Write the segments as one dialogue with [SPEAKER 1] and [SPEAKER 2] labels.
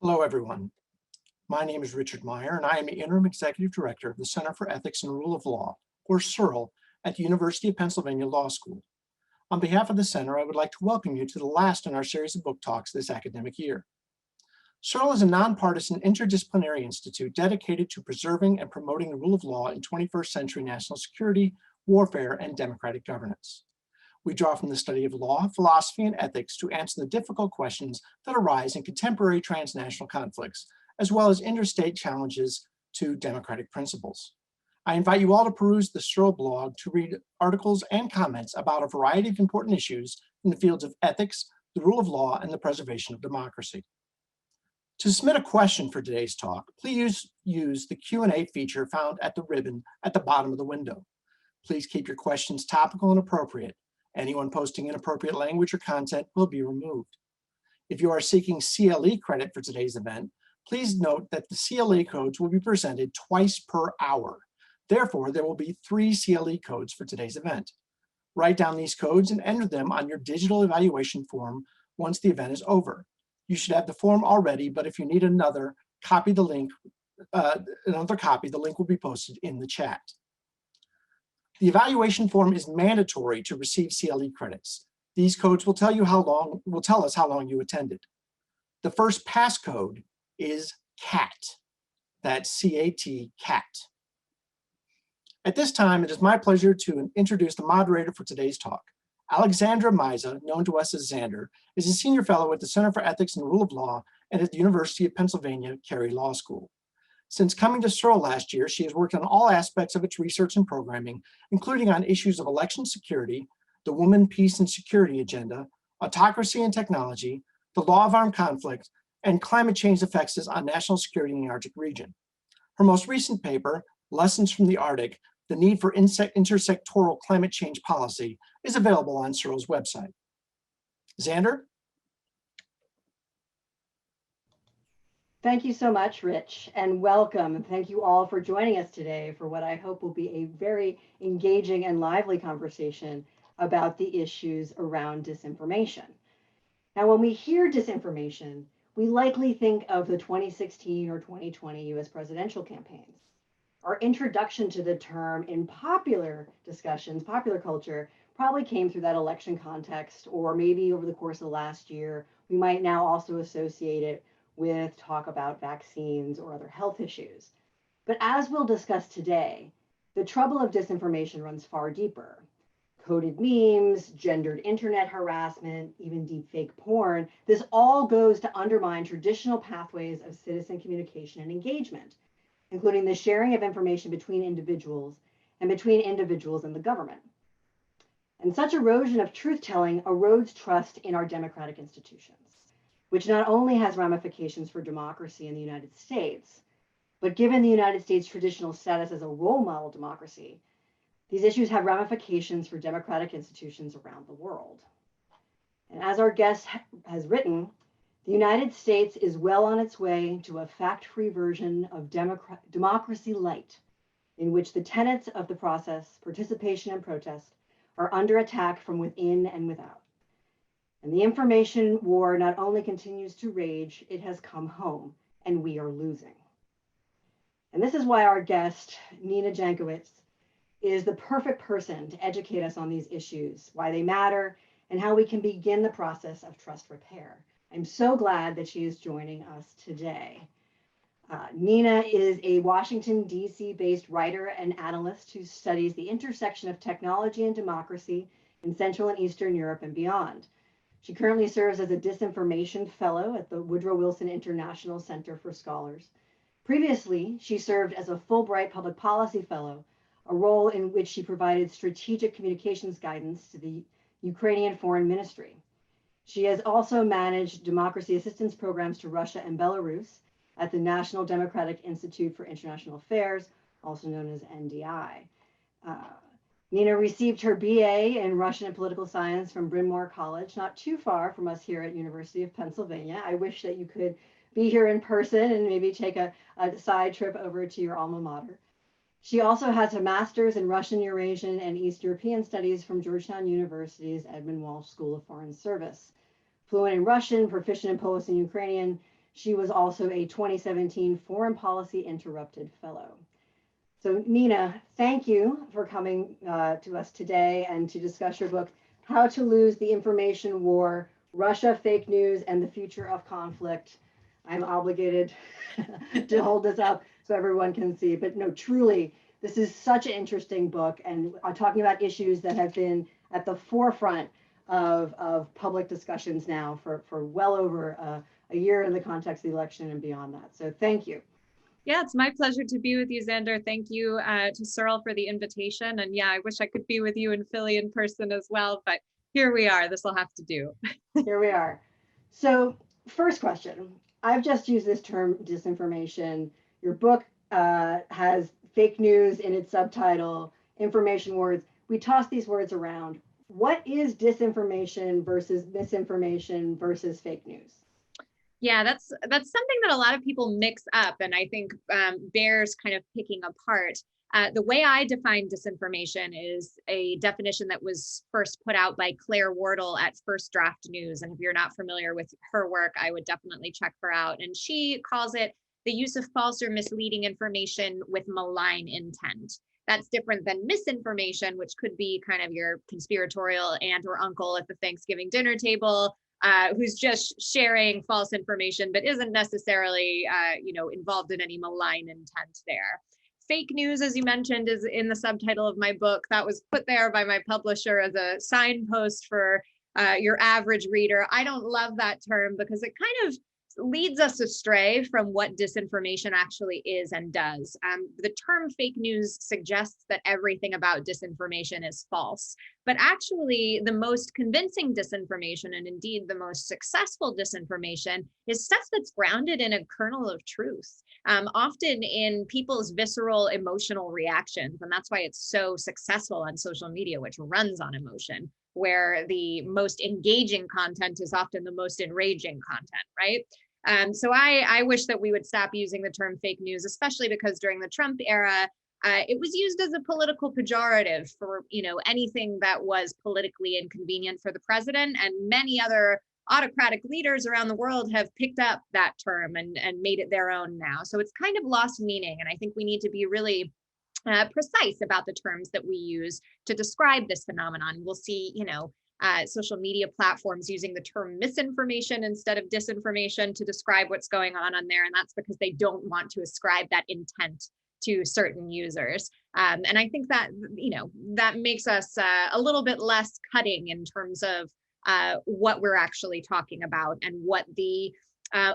[SPEAKER 1] Hello, everyone. My name is Richard Meyer, and I am the Interim Executive Director of the Center for Ethics and Rule of Law, or CERL, at the University of Pennsylvania Law School. On behalf of the Center, I would like to welcome you to the last in our series of book talks this academic year. CERL is a nonpartisan interdisciplinary institute dedicated to preserving and promoting the rule of law in 21st century national security, warfare, and democratic governance. We draw from the study of law, philosophy, and ethics to answer the difficult questions that arise in contemporary transnational conflicts, as well as interstate challenges to democratic principles. I invite you all to peruse the CERL blog to read articles and comments about a variety of important issues in the fields of ethics, the rule of law, and the preservation of democracy. To submit a question for today's talk, please use the Q&A feature found at the ribbon at the bottom of the window. Please keep your questions topical and appropriate. Anyone posting inappropriate language or content will be removed. If you are seeking CLE credit for today's event, please note that the CLE codes will be presented twice per hour. Therefore, there will be 3 CLE codes for today's event. Write down these codes and enter them on your digital evaluation form once the event is over. You should have the form already, but if you need another copy, the link will be posted in the chat. The evaluation form is mandatory to receive CLE credits. These codes will tell us how long you attended. The first passcode is CAT. That's C-A-T, CAT. At this time, it is my pleasure to introduce the moderator for today's talk. Alexandra Miza, known to us as Xander, is a senior fellow at the Center for Ethics and Rule of Law and at the University of Pennsylvania Carey Law School. Since coming to CERL last year, she has worked on all aspects of its research and programming, including on issues of election security, the Women, Peace, and Security Agenda, autocracy and technology, the law of armed conflict, and climate change effects on national security in the Arctic region. Her most recent paper, Lessons from the Arctic, the Need for Intersectoral Climate Change Policy, is available on CERL's website. Xander?
[SPEAKER 2] Thank you so much, Rich, and welcome. Thank you all for joining us today for what I hope will be a very engaging and lively conversation about the issues around disinformation. Now, when we hear disinformation, we likely think of the 2016 or 2020 US presidential campaigns. Our introduction to the term in popular discussions, popular culture, probably came through that election context, or maybe over the course of the last year, we might now also associate it with talk about vaccines or other health issues. But as we'll discuss today, the trouble of disinformation runs far deeper. Coded memes, gendered internet harassment, even deepfake porn, this all goes to undermine traditional pathways of citizen communication and engagement, including the sharing of information between individuals and between individuals and the government. And such erosion of truth-telling erodes trust in our democratic institutions, which not only has ramifications for democracy in the United States, but given the United States' traditional status as a role model democracy, these issues have ramifications for democratic institutions around the world. And as our guest has written, the United States is well on its way to a fact-free version of democracy light, in which the tenets of the process, participation and protest, are under attack from within and without. And the information war not only continues to rage, it has come home, and we are losing. And this is why our guest, Nina Jankowicz, is the perfect person to educate us on these issues, why they matter, and how we can begin the process of trust repair. I'm so glad that she is joining us today. Nina is a Washington, D.C.-based writer and analyst who studies the intersection of technology and democracy in Central and Eastern Europe and beyond. She currently serves as a disinformation fellow at the Woodrow Wilson International Center for Scholars. Previously, she served as a Fulbright Public Policy Fellow, a role in which she provided strategic communications guidance to the Ukrainian Foreign Ministry. She has also managed democracy assistance programs to Russia and Belarus at the National Democratic Institute for International Affairs, also known as NDI. Nina received her BA in Russian and Political Science from Bryn Mawr College, not too far from us here at University of Pennsylvania. I wish that you could be here in person and maybe take a side trip over to your alma mater. She also has a master's in Russian, Eurasian, and East European Studies from Georgetown University's Edmund Walsh School of Foreign Service. Fluent in Russian, proficient in Polish and Ukrainian, She was also a 2017 Foreign Policy Interrupted Fellow. So Nina, thank you for coming to us today and to discuss your book, How to Lose the Information War, Russia, Fake News, and the Future of Conflict. I'm obligated to hold this up so everyone can see, but no, truly, this is such an interesting book, and talking about issues that have been at the forefront of public discussions now for well over a year in the context of the election and beyond that. So thank you.
[SPEAKER 3] Yeah, it's my pleasure to be with you, Xander. Thank you to Cyril for the invitation. And yeah, I wish I could be with you in Philly in person as well, but here we are. This will have to do.
[SPEAKER 2] Here we are. So first question, I've just used this term disinformation. Your book has fake news in its subtitle, information wars. We toss these words around. What is disinformation versus misinformation versus fake news?
[SPEAKER 3] Yeah, that's something that a lot of people mix up, and I think bears kind of picking apart. The way I define disinformation is a definition that was first put out by Claire Wardle at First Draft News. And if you're not familiar with her work, I would definitely check her out. And she calls it the use of false or misleading information with malign intent. That's different than misinformation, which could be kind of your conspiratorial aunt or uncle at the Thanksgiving dinner table, who's just sharing false information, but isn't necessarily, involved in any malign intent there. Fake news, as you mentioned, is in the subtitle of my book. That was put there by my publisher as a signpost for your average reader. I don't love that term because it kind of leads us astray from what disinformation actually is and does. The term fake news suggests that everything about disinformation is false, but actually the most convincing disinformation, and indeed the most successful disinformation, is stuff that's grounded in a kernel of truth, often in people's visceral emotional reactions. And that's why it's so successful on social media, which runs on emotion, where the most engaging content is often the most enraging content, right? So I wish that we would stop using the term fake news, especially because during the Trump era, it was used as a political pejorative for anything that was politically inconvenient for the president, and many other autocratic leaders around the world have picked up that term and made it their own now. So it's kind of lost meaning, and I think we need to be really precise about the terms that we use to describe this phenomenon. We'll see, social media platforms using the term misinformation instead of disinformation to describe what's going on there. And that's because they don't want to ascribe that intent to certain users. And I think that, that makes us a little bit less cutting in terms of what we're actually talking about and what the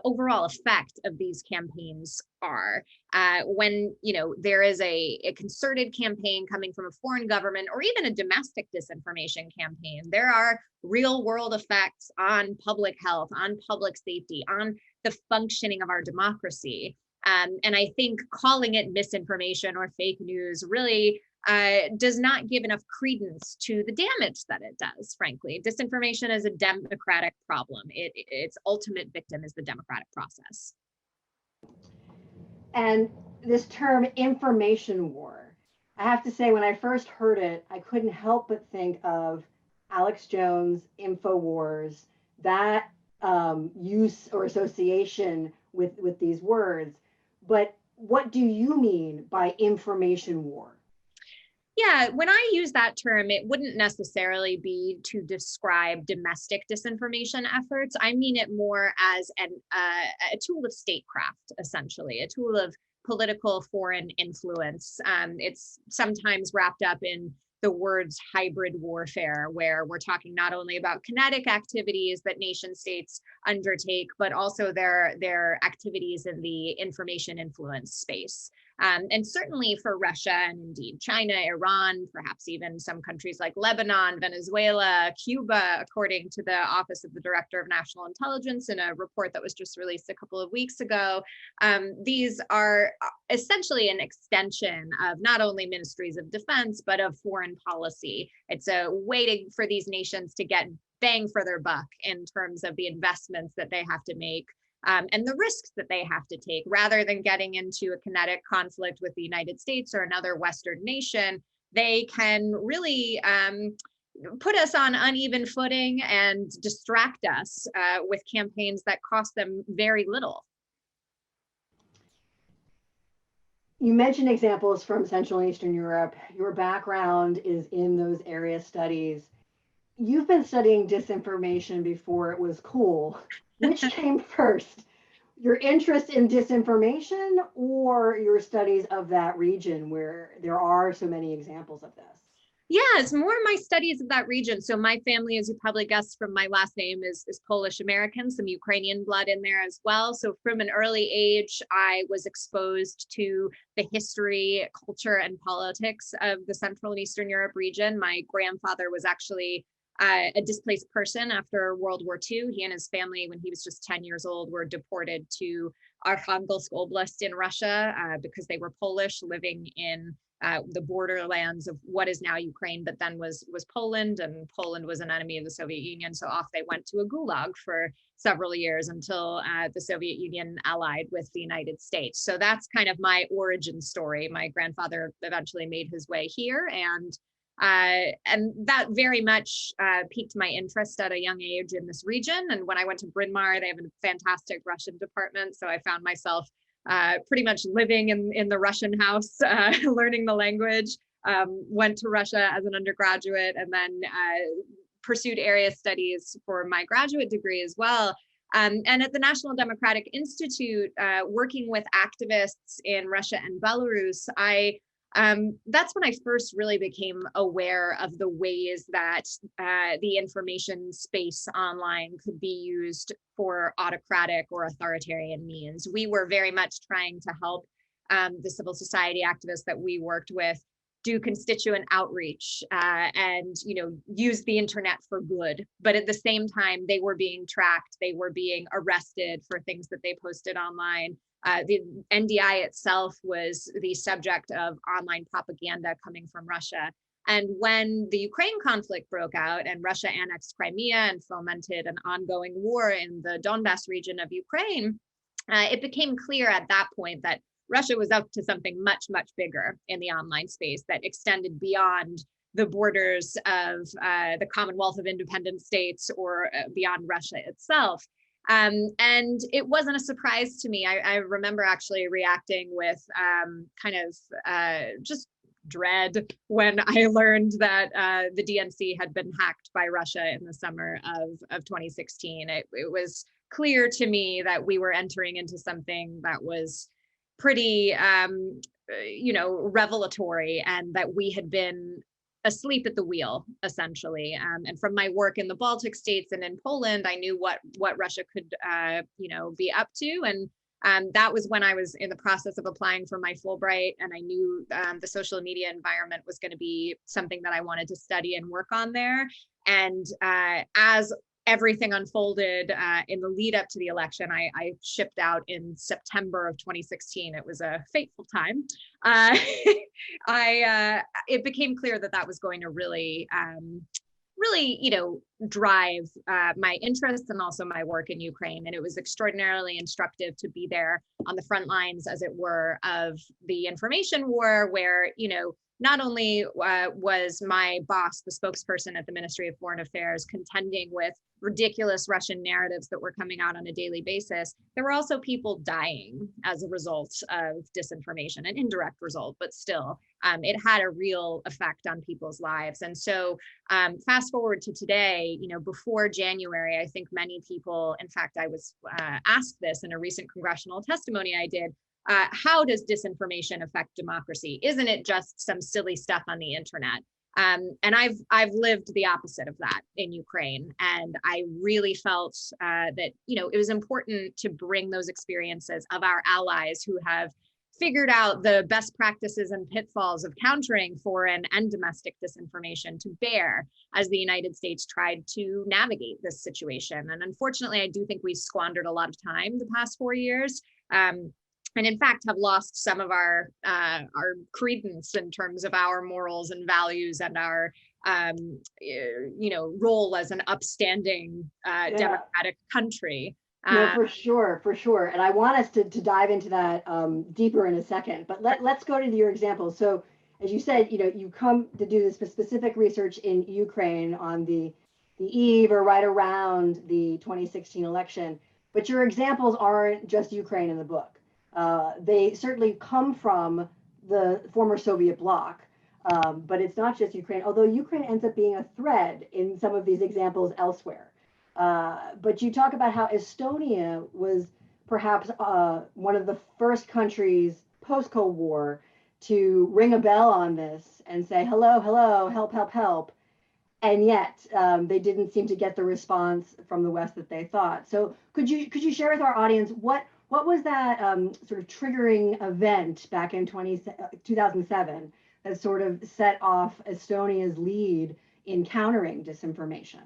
[SPEAKER 3] overall effect of these campaigns are. When there is a concerted campaign coming from a foreign government, or even a domestic disinformation campaign, there are real world effects on public health, on public safety, on the functioning of our democracy. And I think calling it misinformation or fake news really does not give enough credence to the damage that it does, frankly. Disinformation is a democratic problem. Its ultimate victim is the democratic process.
[SPEAKER 2] And this term information war, I have to say, when I first heard it, I couldn't help but think of Alex Jones, InfoWars, that use or association with these words. But what do you mean by information war?
[SPEAKER 3] Yeah, when I use that term, it wouldn't necessarily be to describe domestic disinformation efforts. I mean it more as a tool of statecraft, essentially, a tool of political foreign influence. It's sometimes wrapped up in the words hybrid warfare, where we're talking not only about kinetic activities that nation states undertake, but also their activities in the information influence space. And certainly for Russia and indeed China, Iran, perhaps even some countries like Lebanon, Venezuela, Cuba, according to the Office of the Director of National Intelligence in a report that was just released a couple of weeks ago, these are essentially an extension of not only ministries of defense, but of foreign policy. It's a way for these nations to get bang for their buck in terms of the investments that they have to make. And the risks that they have to take, rather than getting into a kinetic conflict with the United States or another Western nation. They can really put us on uneven footing and distract us with campaigns that cost them very little.
[SPEAKER 2] You mentioned examples from Central and Eastern Europe. Your background is in those area studies. You've been studying disinformation before it was cool. Which came first? Your interest in disinformation or your studies of that region where there are so many examples of this?
[SPEAKER 3] Yeah, it's more my studies of that region. So my family, as you probably guessed from my last name, is Polish American, some Ukrainian blood in there as well. So from an early age, I was exposed to the history, culture, and politics of the Central and Eastern Europe region. My grandfather was actually a displaced person after World War II. He and his family, when he was just 10 years old, were deported to Arkhangelsk Oblast in Russia because they were Polish, living in the borderlands of what is now Ukraine, but then was Poland, and Poland was an enemy of the Soviet Union. So off they went to a gulag for several years until the Soviet Union allied with the United States. So that's kind of my origin story. My grandfather eventually made his way here, and that very much piqued my interest at a young age in this region. And when I went to Bryn Mawr, they have a fantastic Russian department. So I found myself pretty much living in the Russian house, learning the language, went to Russia as an undergraduate, and then pursued area studies for my graduate degree as well. And at the National Democratic Institute, working with activists in Russia and Belarus, that's when I first really became aware of the ways that the information space online could be used for autocratic or authoritarian means. We were very much trying to help the civil society activists that we worked with do constituent outreach and use the internet for good. But at the same time, they were being tracked, they were being arrested for things that they posted online. The NDI itself was the subject of online propaganda coming from Russia. And when the Ukraine conflict broke out and Russia annexed Crimea and fomented an ongoing war in the Donbas region of Ukraine, it became clear at that point that Russia was up to something much, much bigger in the online space that extended beyond the borders of the Commonwealth of Independent States or beyond Russia itself. And it wasn't a surprise to me. I remember actually reacting with kind of just dread when I learned that the DNC had been hacked by Russia in the summer of 2016. It was clear to me that we were entering into something that was pretty, revelatory, and that we had been asleep at the wheel, essentially. And from my work in the Baltic states and in Poland, I knew what Russia could, be up to. And that was when I was in the process of applying for my Fulbright, and I knew the social media environment was going to be something that I wanted to study and work on there. And as everything unfolded in the lead up to the election, I shipped out in September of 2016. It was a fateful time. It became clear that was going to really, drive my interests and also my work in Ukraine. And it was extraordinarily instructive to be there on the front lines, as it were, of the information war, where, not only was my boss, the spokesperson at the Ministry of Foreign Affairs, contending with ridiculous Russian narratives that were coming out on a daily basis, there were also people dying as a result of disinformation, an indirect result, but still, it had a real effect on people's lives. And so fast forward to today, before January, I think many people, in fact, I was asked this in a recent congressional testimony I did, how does disinformation affect democracy? Isn't it just some silly stuff on the internet? And I've lived the opposite of that in Ukraine. And I really felt that, it was important to bring those experiences of our allies who have figured out the best practices and pitfalls of countering foreign and domestic disinformation to bear as the United States tried to navigate this situation. And unfortunately, I do think we squandered a lot of time the past 4 years. And in fact, have lost some of our credence in terms of our morals and values and our, role as an upstanding democratic country.
[SPEAKER 2] No, for sure. And I want us to dive into that deeper in a second, but let's go to your examples. So as you said, you come to do this specific research in Ukraine on the eve or right around the 2016 election, but your examples aren't just Ukraine in the book. They certainly come from the former Soviet bloc, but it's not just Ukraine, although Ukraine ends up being a thread in some of these examples elsewhere. But you talk about how Estonia was perhaps one of the first countries post-Cold War to ring a bell on this and say, hello, hello, help, help, help. And yet they didn't seem to get the response from the West that they thought. So could you share with our audience what was that sort of triggering event back in 2007 that sort of set off Estonia's lead in countering disinformation?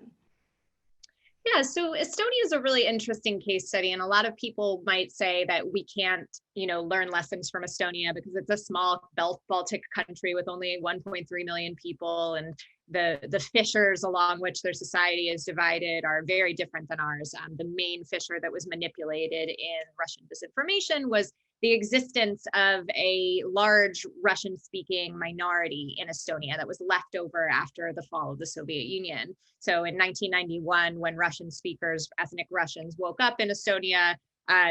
[SPEAKER 3] Yeah, so Estonia is a really interesting case study, and a lot of people might say that we can't, learn lessons from Estonia because it's a small Baltic country with only 1.3 million people, and the fissures along which their society is divided are very different than ours. The main fissure that was manipulated in Russian disinformation was the existence of a large Russian-speaking minority in Estonia that was left over after the fall of the Soviet Union. So in 1991, when Russian speakers, ethnic Russians, woke up in Estonia,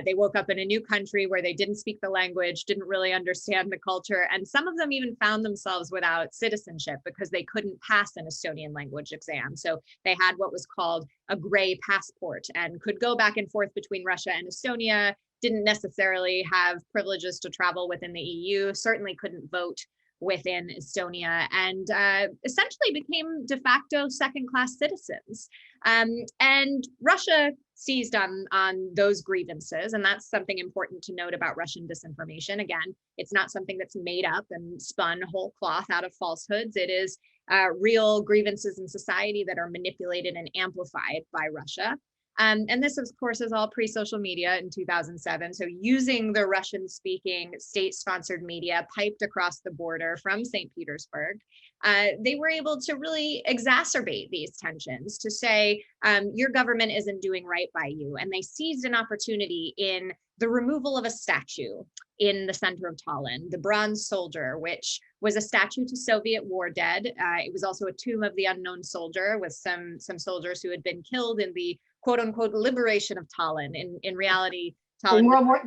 [SPEAKER 3] they woke up in a new country where they didn't speak the language, didn't really understand the culture, and some of them even found themselves without citizenship because they couldn't pass an Estonian language exam. So they had what was called a gray passport and could go back and forth between Russia and Estonia, didn't necessarily have privileges to travel within the EU, certainly couldn't vote within Estonia, and essentially became de facto second-class citizens. And Russia seized on those grievances, and that's something important to note about Russian disinformation. Again, it's not something that's made up and spun whole cloth out of falsehoods. It is real grievances in society that are manipulated and amplified by Russia. And this, of course, is all pre-social media in 2007. So using the Russian-speaking state-sponsored media piped across the border from St. Petersburg, they were able to really exacerbate these tensions to say, your government isn't doing right by you. And they seized an opportunity in the removal of a statue in the center of Tallinn, the Bronze Soldier, which was a statue to Soviet war dead. It was also a tomb of the unknown soldier with some soldiers who had been killed in the quote unquote liberation of Tallinn. In reality, Tallinn.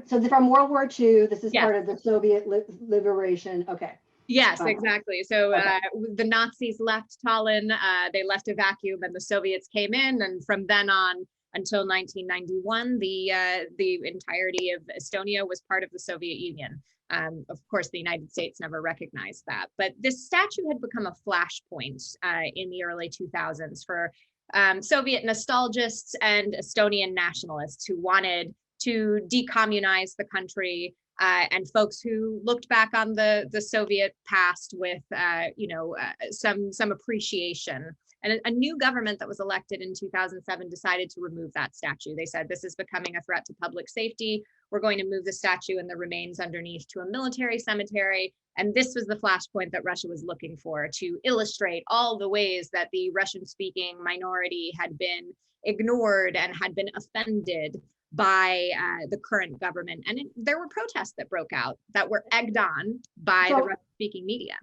[SPEAKER 2] So from World War II, this is
[SPEAKER 3] Yeah.
[SPEAKER 2] part of the Soviet liberation. Okay.
[SPEAKER 3] Yes, exactly. So the Nazis left Tallinn, they left a vacuum and the Soviets came in. And from then on until 1991, the entirety of Estonia was part of the Soviet Union. Of course, the United States never recognized that. But this statue had become a flashpoint in the early 2000s for Soviet nostalgists and Estonian nationalists who wanted to decommunize the country, and folks who looked back on the Soviet past with some appreciation. And a new government that was elected in 2007 decided to remove that statue. They said, this is becoming a threat to public safety. We're going to move the statue and the remains underneath to a military cemetery. And this was the flashpoint that Russia was looking for to illustrate all the ways that the Russian-speaking minority had been ignored and had been offended by the current government. And there were protests that broke out that were egged on by the Russian-speaking media.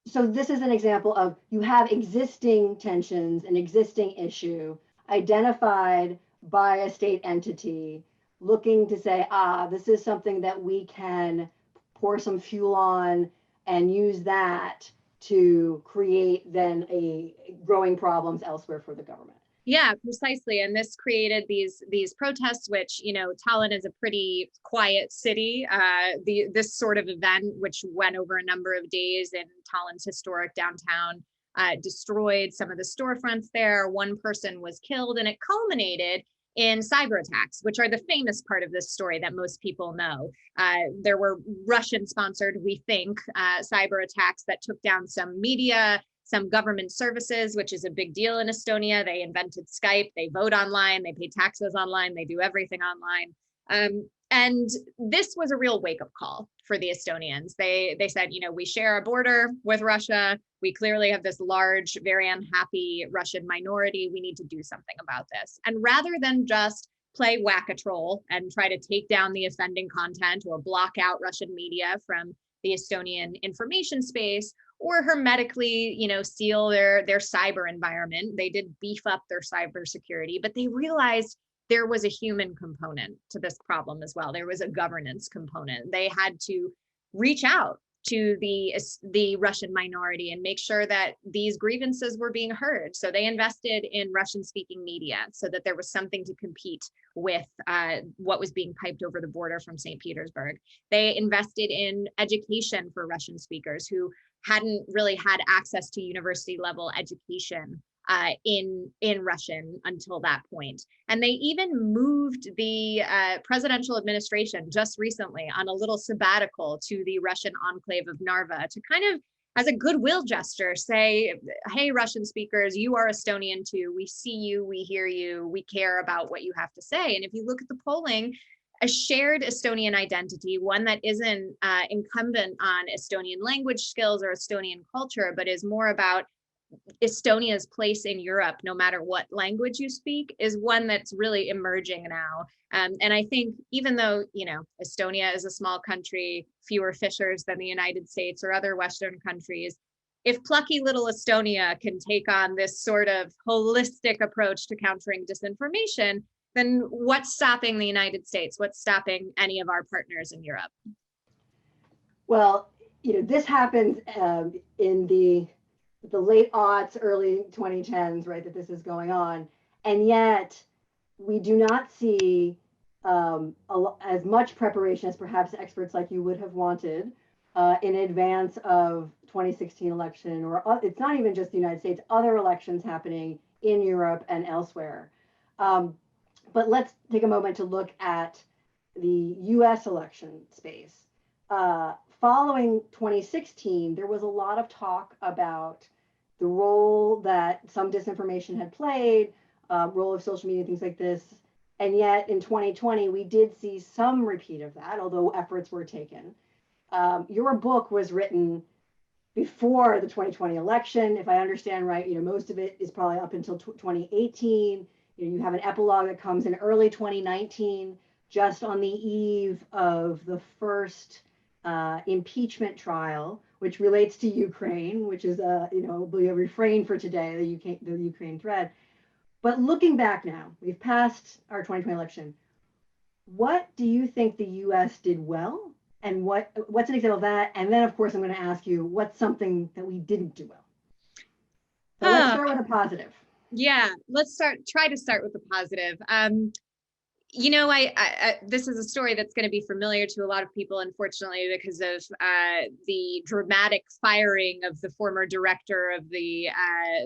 [SPEAKER 2] So this is an example of you have existing tensions, an existing issue identified by a state entity looking to say, this is something that we can pour some fuel on and use that to create then a growing problems elsewhere for the government.
[SPEAKER 3] Yeah, precisely. And this created these protests, which, Tallinn is a pretty quiet city. This sort of event, which went over a number of days in Tallinn's historic downtown, destroyed some of the storefronts there. One person was killed, and it culminated in cyber attacks, which are the famous part of this story that most people know. There were Russian-sponsored, we think, cyber attacks that took down some media, some government services, which is a big deal in Estonia. They invented Skype, they vote online, they pay taxes online, they do everything online. And this was a real wake-up call for the Estonians. They said, we share a border with Russia. We clearly have this large, very unhappy Russian minority. We need to do something about this. And rather than just play whack-a-troll and try to take down the offending content or block out Russian media from the Estonian information space, or hermetically, seal their cyber environment. They did beef up their cybersecurity, but they realized there was a human component to this problem as well. There was a governance component. They had to reach out to the Russian minority and make sure that these grievances were being heard. So they invested in Russian-speaking media so that there was something to compete with what was being piped over the border from St. Petersburg. They invested in education for Russian speakers who hadn't really had access to university level education in Russian until that point. And they even moved the presidential administration just recently on a little sabbatical to the Russian enclave of Narva to kind of, as a goodwill gesture, say, hey, Russian speakers, you are Estonian too. We see you, we hear you, we care about what you have to say. And if you look at the polling, a shared Estonian identity, one that isn't incumbent on Estonian language skills or Estonian culture, but is more about Estonia's place in Europe, no matter what language you speak, is one that's really emerging now. And I think even though, Estonia is a small country, fewer fishers than the United States or other Western countries, if plucky little Estonia can take on this sort of holistic approach to countering disinformation, then what's stopping the United States? What's stopping any of our partners in Europe?
[SPEAKER 2] Well, this happened in the late aughts, early 2010s, right, that this is going on. And yet we do not see as much preparation as perhaps experts like you would have wanted in advance of 2016 election, or it's not even just the United States, other elections happening in Europe and elsewhere. But let's take a moment to look at the US election space. Following 2016, there was a lot of talk about the role that some disinformation had played, role of social media, things like this. And yet in 2020, we did see some repeat of that, although efforts were taken. Your book was written before the 2020 election. If I understand right, most of it is probably up until 2018. You have an epilogue that comes in early 2019, just on the eve of the first impeachment trial, which relates to Ukraine, which is a refrain for today, the Ukraine thread. But looking back now, we've passed our 2020 election. What do you think the U.S. did well, and what's an example of that? And then, of course, I'm going to ask you what's something that we didn't do well. So let's start with a positive.
[SPEAKER 3] Yeah, let's try to start with the positive. This is a story that's going to be familiar to a lot of people, unfortunately, because of the dramatic firing of the former director of the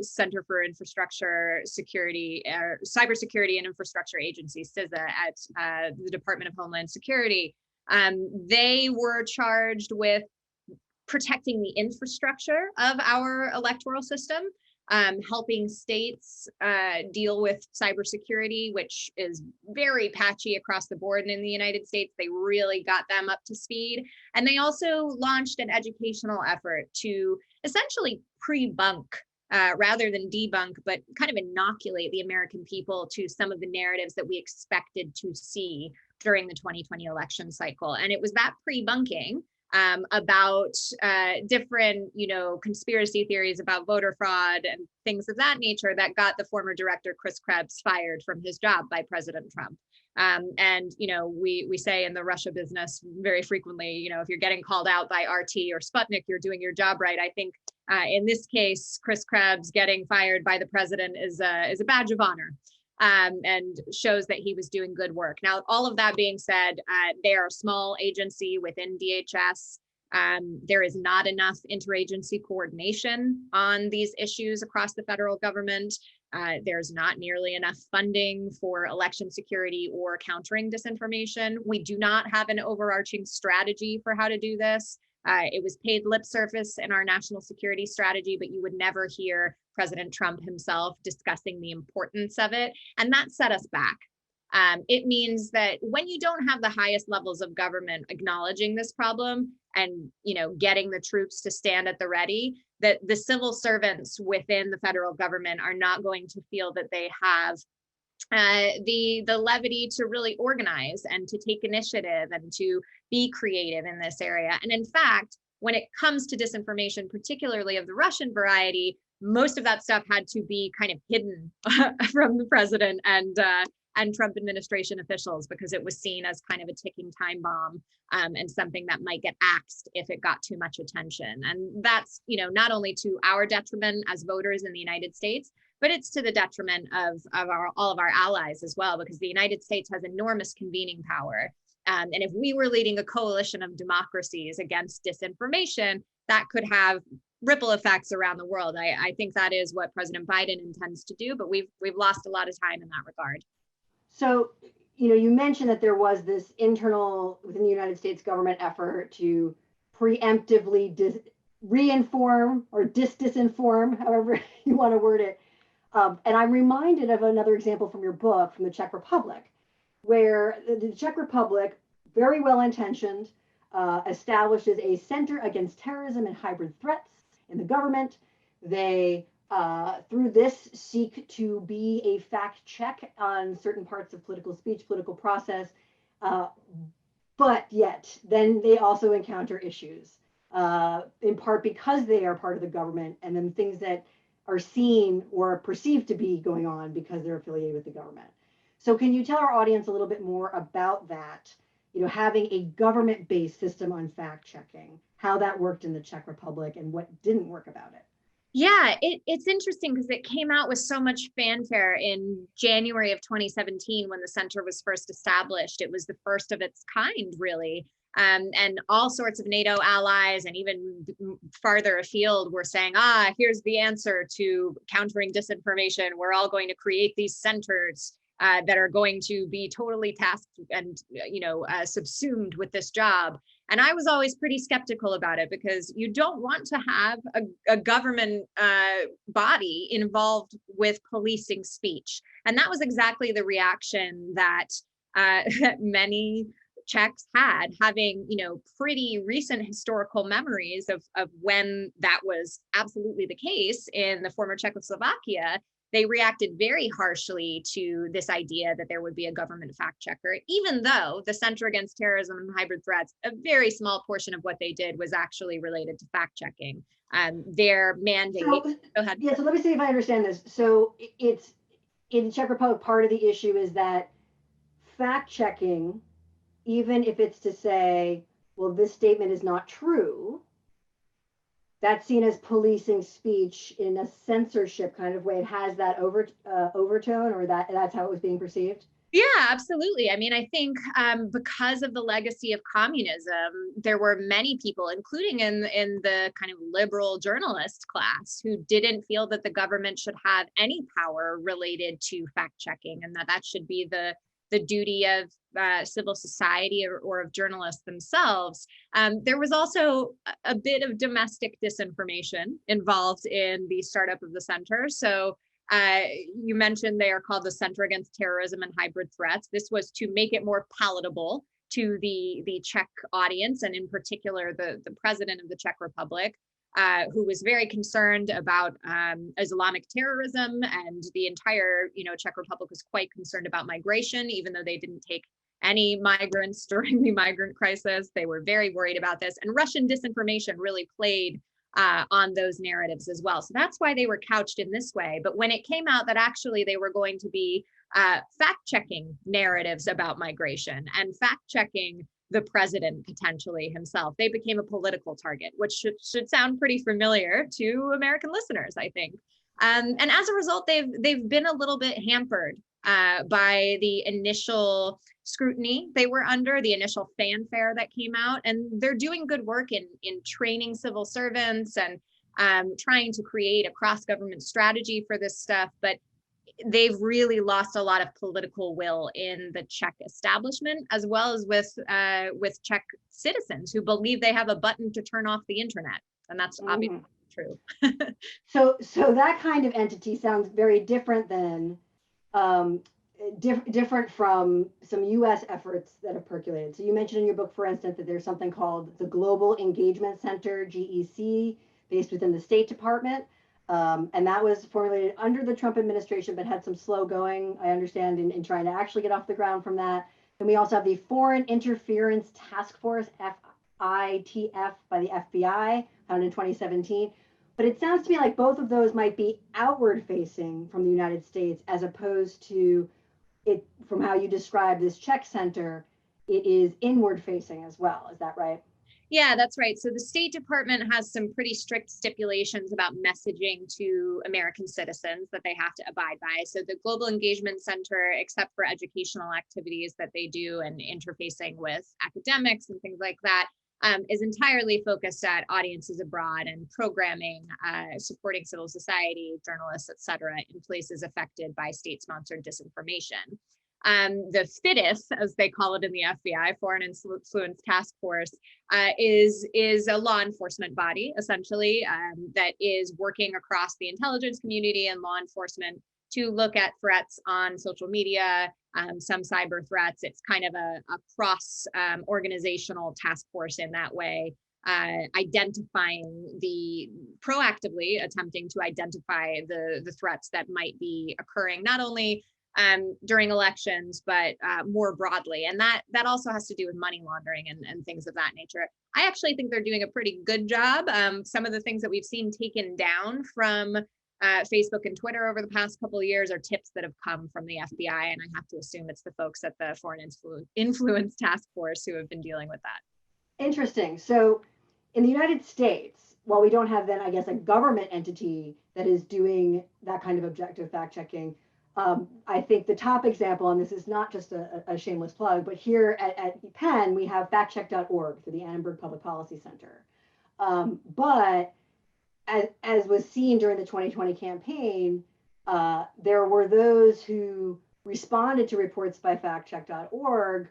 [SPEAKER 3] Center for Infrastructure Security, Cybersecurity and Infrastructure Agency, CISA, at the Department of Homeland Security. They were charged with protecting the infrastructure of our electoral system, helping states deal with cybersecurity, which is very patchy across the board. And in the United States, they really got them up to speed. And they also launched an educational effort to essentially pre-bunk rather than debunk, but kind of inoculate the American people to some of the narratives that we expected to see during the 2020 election cycle. And it was that pre-bunking about different, conspiracy theories about voter fraud and things of that nature that got the former director, Chris Krebs, fired from his job by President Trump. And we say in the Russia business very frequently, if you're getting called out by RT or Sputnik, you're doing your job right. I think in this case, Chris Krebs getting fired by the president is a badge of honor. And shows that he was doing good work. Now, all of that being said, they are a small agency within DHS. There is not enough interagency coordination on these issues across the federal government. There's not nearly enough funding for election security or countering disinformation. We do not have an overarching strategy for how to do this. It was paid lip service in our national security strategy, but you would never hear President Trump himself discussing the importance of it. And that set us back. It means that when you don't have the highest levels of government acknowledging this problem and getting the troops to stand at the ready, that the civil servants within the federal government are not going to feel that they have the levity to really organize and to take initiative and to be creative in this area. And in fact, when it comes to disinformation, particularly of the Russian variety, most of that stuff had to be kind of hidden from the president and and Trump administration officials, because it was seen as kind of a ticking time bomb, and something that might get axed if it got too much attention. And that's, not only to our detriment as voters in the United States, but it's to the detriment of all of our allies as well, because the United States has enormous convening power. And if we were leading a coalition of democracies against disinformation, that could have ripple effects around the world. I think that is what President Biden intends to do, but we've lost a lot of time in that regard.
[SPEAKER 2] So, you mentioned that there was this internal within the United States government effort to preemptively re-inform or disinform, however you want to word it. And I'm reminded of another example from your book from the Czech Republic, where the Czech Republic, very well-intentioned, establishes a center against terrorism and hybrid threats in the government. They, through this, seek to be a fact check on certain parts of political speech, political process, but yet then they also encounter issues, in part because they are part of the government, and then things that are seen or perceived to be going on because they're affiliated with the government. So can you tell our audience a little bit more about that, having a government-based system on fact-checking, how that worked in the Czech Republic and what didn't work about it?
[SPEAKER 3] Yeah, it's interesting because it came out with so much fanfare in January of 2017 when the center was first established. It was the first of its kind, really. And all sorts of NATO allies and even farther afield were saying, here's the answer to countering disinformation. We're all going to create these centers that are going to be totally tasked and subsumed with this job. And I was always pretty skeptical about it, because you don't want to have a government body involved with policing speech. And that was exactly the reaction that many Czechs had, having pretty recent historical memories of when that was absolutely the case in the former Czechoslovakia. They reacted very harshly to this idea that there would be a government fact checker, even though the Center Against Terrorism and Hybrid Threats, a very small portion of what they did was actually related to fact checking. Their mandate.
[SPEAKER 2] So,
[SPEAKER 3] go ahead.
[SPEAKER 2] Yeah, so let me see if I understand this. So it's in the Czech Republic, part of the issue is that fact checking, even if it's to say, well, this statement is not true, that's seen as policing speech in a censorship kind of way. It has that overtone, or that's how it was being perceived?
[SPEAKER 3] Yeah, absolutely. I mean, I think because of the legacy of communism, there were many people, including in the kind of liberal journalist class, who didn't feel that the government should have any power related to fact checking, and that should be the duty of civil society or of journalists themselves. There was also a bit of domestic disinformation involved in the startup of the center. So you mentioned they are called the Center Against Terrorism and Hybrid Threats. This was to make it more palatable to the Czech audience, and in particular, the president of the Czech Republic, who was very concerned about Islamic terrorism, and the entire Czech Republic was quite concerned about migration, even though they didn't take any migrants during the migrant crisis. They were very worried about this, and Russian disinformation really played on those narratives as well. So that's why they were couched in this way. But when it came out that actually they were going to be fact-checking narratives about migration and fact-checking the president potentially himself, they became a political target, which should sound pretty familiar to American listeners, I think. And as a result, they've been a little bit hampered by the initial scrutiny they were under, the initial fanfare that came out, and they're doing good work in training civil servants and trying to create a cross-government strategy for this stuff, but they've really lost a lot of political will in the Czech establishment, as well as with Czech citizens who believe they have a button to turn off the internet, and that's obviously true.
[SPEAKER 2] So that kind of entity sounds very different than different from some U.S. efforts that have percolated. So you mentioned in your book, for instance, that there's something called the Global Engagement Center, GEC, based within the State Department. And that was formulated under the Trump administration, but had some slow going, I understand, in trying to actually get off the ground from that. Then we also have the Foreign Interference Task Force, FITF, by the FBI, founded in 2017. But it sounds to me like both of those might be outward facing from the United States, as opposed to from how you describe this Czech center, it is inward facing as well. Is that right?
[SPEAKER 3] Yeah, that's right. So the State Department has some pretty strict stipulations about messaging to American citizens that they have to abide by. So the Global Engagement Center, except for educational activities that they do and interfacing with academics and things like that, is entirely focused at audiences abroad and programming, supporting civil society, journalists, et cetera, in places affected by state-sponsored disinformation. The FITIS, as they call it in the FBI, Foreign Influence Task Force, is a law enforcement body, essentially, that is working across the intelligence community and law enforcement to look at threats on social media, some cyber threats. It's kind of a cross organizational task force in that way, proactively attempting to identify the threats that might be occurring, not only during elections, but more broadly. And that also has to do with money laundering and things of that nature. I actually think they're doing a pretty good job. Some of the things that we've seen taken down from Facebook and Twitter over the past couple of years are tips that have come from the FBI. And I have to assume it's the folks at the Foreign Influence Task Force who have been dealing with that.
[SPEAKER 2] Interesting. So in the United States, while we don't have then, I guess, a government entity that is doing that kind of objective fact checking, I think the top example, and this is not just a shameless plug, but here at Penn, we have factcheck.org for the Annenberg Public Policy Center. But as was seen during the 2020 campaign, there were those who responded to reports by factcheck.org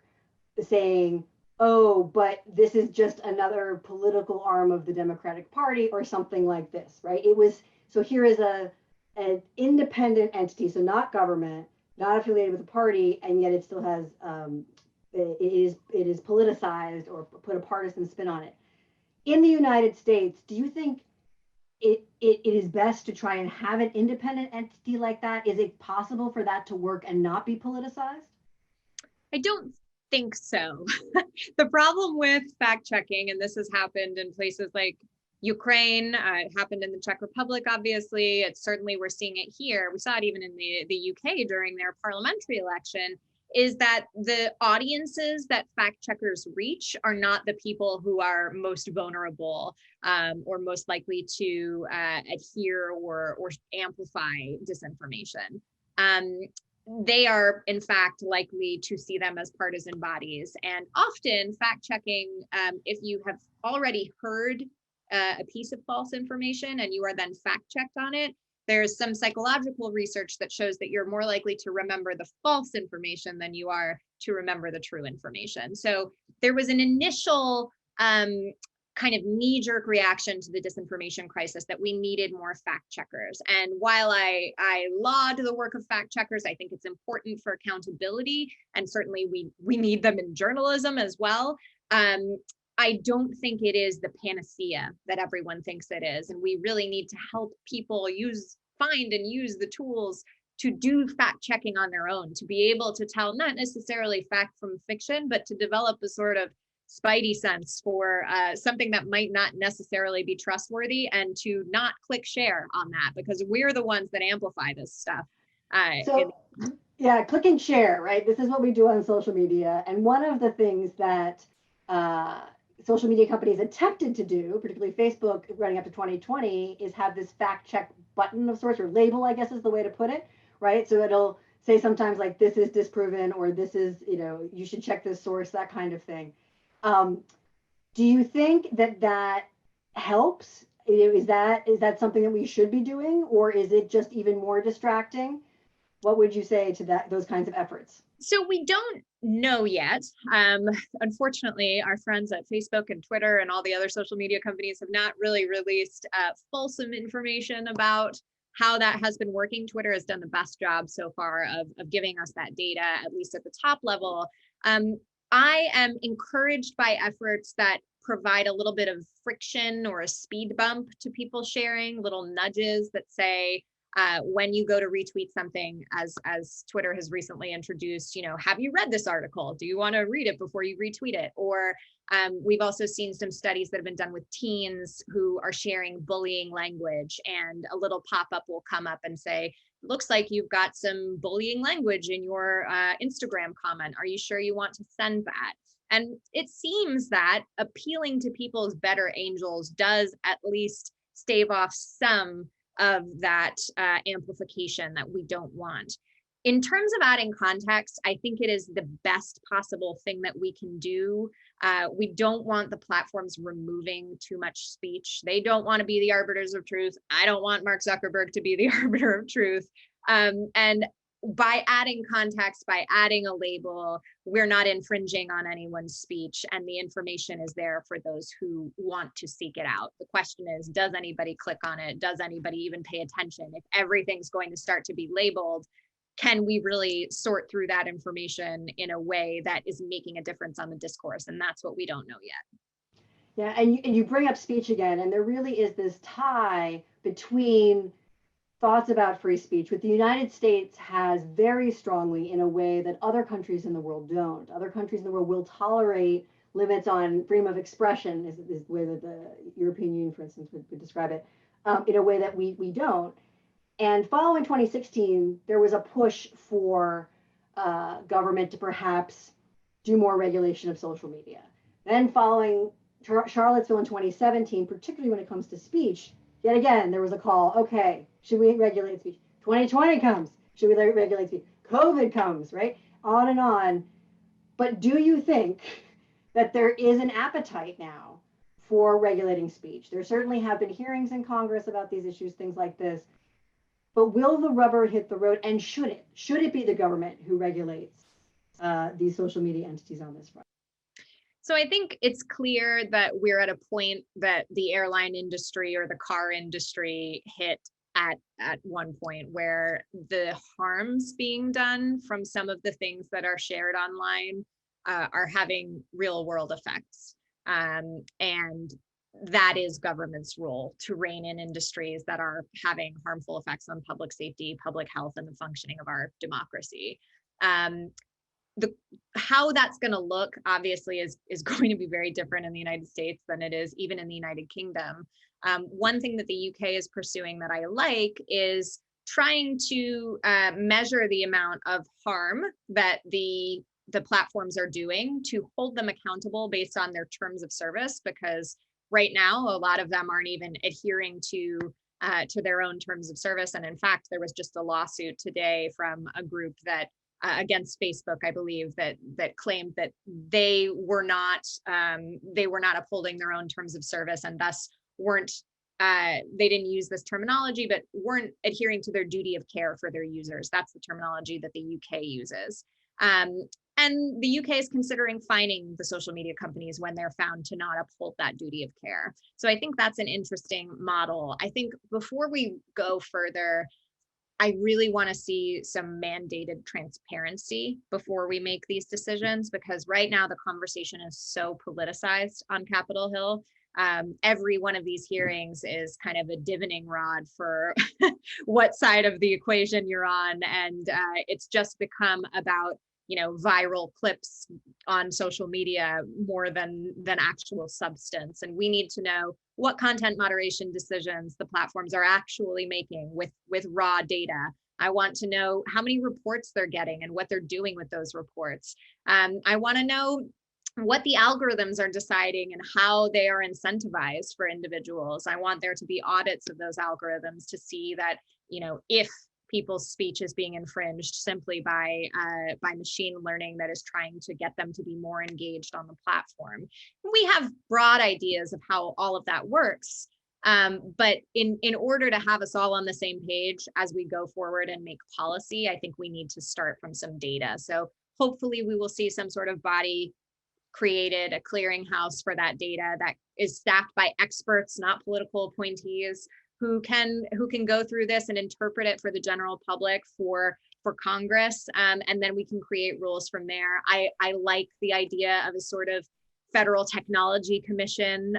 [SPEAKER 2] saying, oh, but this is just another political arm of the Democratic Party or something like this, right? So here is an independent entity, so not government, not affiliated with a party, and yet it still has, it is politicized or put a partisan spin on it. In the United States, do you think it is best to try and have an independent entity like that? Is it possible for that to work and not be politicized?
[SPEAKER 3] I don't think so. The problem with fact checking, and this has happened in places like Ukraine, it happened in the Czech Republic, obviously. It's certainly, we're seeing it here. We saw it even in the UK during their parliamentary election, is that the audiences that fact checkers reach are not the people who are most vulnerable or most likely to adhere or amplify disinformation. They are, in fact, likely to see them as partisan bodies. And often fact checking, if you have already heard a piece of false information and you are then fact checked on it, there's some psychological research that shows that you're more likely to remember the false information than you are to remember the true information. So there was an initial kind of knee-jerk reaction to the disinformation crisis that we needed more fact checkers. And while I laud the work of fact checkers, I think it's important for accountability, and certainly we need them in journalism as well. I don't think it is the panacea that everyone thinks it is. And we really need to help people find and use the tools to do fact checking on their own, to be able to tell not necessarily fact from fiction, but to develop a sort of spidey sense for something that might not necessarily be trustworthy, and to not click share on that, because we're the ones that amplify this stuff.
[SPEAKER 2] Yeah, click and share, right? This is what we do on social media. And one of the things that social media companies attempted to do, particularly Facebook running up to 2020, is have this fact check button of sorts, or label, I guess is the way to put it, right? So it'll say sometimes like, this is disproven, or this is, you should check this source, that kind of thing. Do you think that helps? Is that something that we should be doing, or is it just even more distracting? What would you say to those kinds of efforts?
[SPEAKER 3] So we don't know yet. Unfortunately, our friends at Facebook and Twitter and all the other social media companies have not really released fulsome information about how that has been working. Twitter has done the best job so far of giving us that data, at least at the top level. I am encouraged by efforts that provide a little bit of friction or a speed bump to people sharing, little nudges that say, when you go to retweet something, as Twitter has recently introduced, have you read this article? Do you want to read it before you retweet it? Or we've also seen some studies that have been done with teens who are sharing bullying language, and a little pop-up will come up and say, looks like you've got some bullying language in your Instagram comment. Are you sure you want to send that? And it seems that appealing to people's better angels does at least stave off some of that amplification that we don't want. In terms of adding context, I think it is the best possible thing that we can do. We don't want the platforms removing too much speech. They don't want to be the arbiters of truth. I don't want Mark Zuckerberg to be the arbiter of truth. And by adding context, by adding a label, we're not infringing on anyone's speech, and the information is there for those who want to seek it out. The question is, does anybody click on it? Does anybody even pay attention? If everything's going to start to be labeled, can we really sort through that information in a way that is making a difference on the discourse? And that's what we don't know yet.
[SPEAKER 2] Yeah, and you bring up speech again, and there really is this tie between thoughts about free speech, which the United States has very strongly in a way that other countries in the world don't. Other countries in the world will tolerate limits on freedom of expression, is the way that the European Union, for instance, would describe it, in a way that we don't. And following 2016, there was a push for government to perhaps do more regulation of social media. Then following Charlottesville in 2017, particularly when it comes to speech, yet again, there was a call, okay, should we regulate speech? 2020 comes, should we regulate speech? COVID comes, right? On and on. But do you think that there is an appetite now for regulating speech? There certainly have been hearings in Congress about these issues, things like this. But will the rubber hit the road, and should it? Should it be the government who regulates these social media entities on this front?
[SPEAKER 3] So I think it's clear that we're at a point that the airline industry or the car industry hit at one point where the harms being done from some of the things that are shared online are having real world effects. And that is government's role, to rein in industries that are having harmful effects on public safety, public health, and the functioning of our democracy. How that's going to look, obviously, is going to be very different in the United States than it is even in the United Kingdom. One thing that the UK is pursuing that I like is trying to measure the amount of harm that the platforms are doing, to hold them accountable based on their terms of service, because right now a lot of them aren't even adhering to their own terms of service. And in fact, there was just a lawsuit today from a group that against Facebook, I believe, that claimed that they were not upholding their own terms of service, and thus they didn't use this terminology, but weren't adhering to their duty of care for their users. That's the terminology that the UK uses. And the UK is considering fining the social media companies when they're found to not uphold that duty of care. So I think that's an interesting model. I think before we go further, I really want to see some mandated transparency before we make these decisions, because right now the conversation is so politicized on Capitol Hill. Every one of these hearings is kind of a divining rod for what side of the equation you're on. And it's just become about, viral clips on social media more than actual substance. And we need to know what content moderation decisions the platforms are actually making with raw data. I want to know how many reports they're getting and what they're doing with those reports. I want to know what the algorithms are deciding and how they are incentivized for individuals. I want there to be audits of those algorithms to see that, if people's speech is being infringed simply by machine learning that is trying to get them to be more engaged on the platform. We have broad ideas of how all of that works, but in order to have us all on the same page as we go forward and make policy, I think we need to start from some data. So hopefully we will see some sort of body created, a clearinghouse for that data that is staffed by experts, not political appointees, who can go through this and interpret it for the general public, for Congress, and then we can create rules from there. I like the idea of a sort of federal technology commission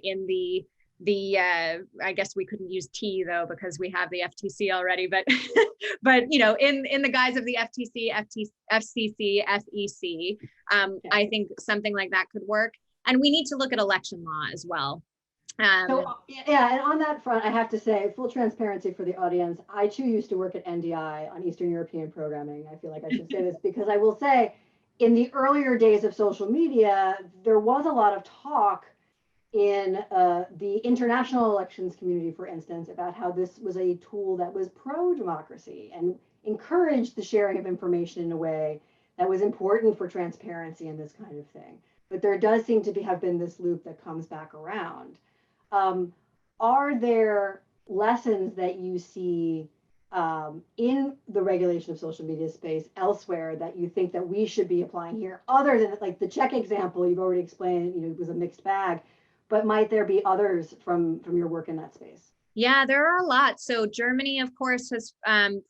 [SPEAKER 3] in the I guess we couldn't use T though, because we have the FTC already, but in the guise of the FTC, FCC, FEC, I think something like that could work. And we need to look at election law as well.
[SPEAKER 2] Yeah, and on that front, I have to say, full transparency for the audience, I too used to work at NDI on Eastern European programming. I feel like I should say this because I will say, in the earlier days of social media, there was a lot of talk in the international elections community, for instance, about how this was a tool that was pro-democracy and encouraged the sharing of information in a way that was important for transparency and this kind of thing. But there does seem to have been this loop that comes back around. Are there lessons that you see in the regulation of social media space elsewhere that you think that we should be applying here, other than like the Czech example you've already explained, it was a mixed bag, but might there be others from your work in that space?
[SPEAKER 3] Yeah, there are a lot. So Germany, of course, has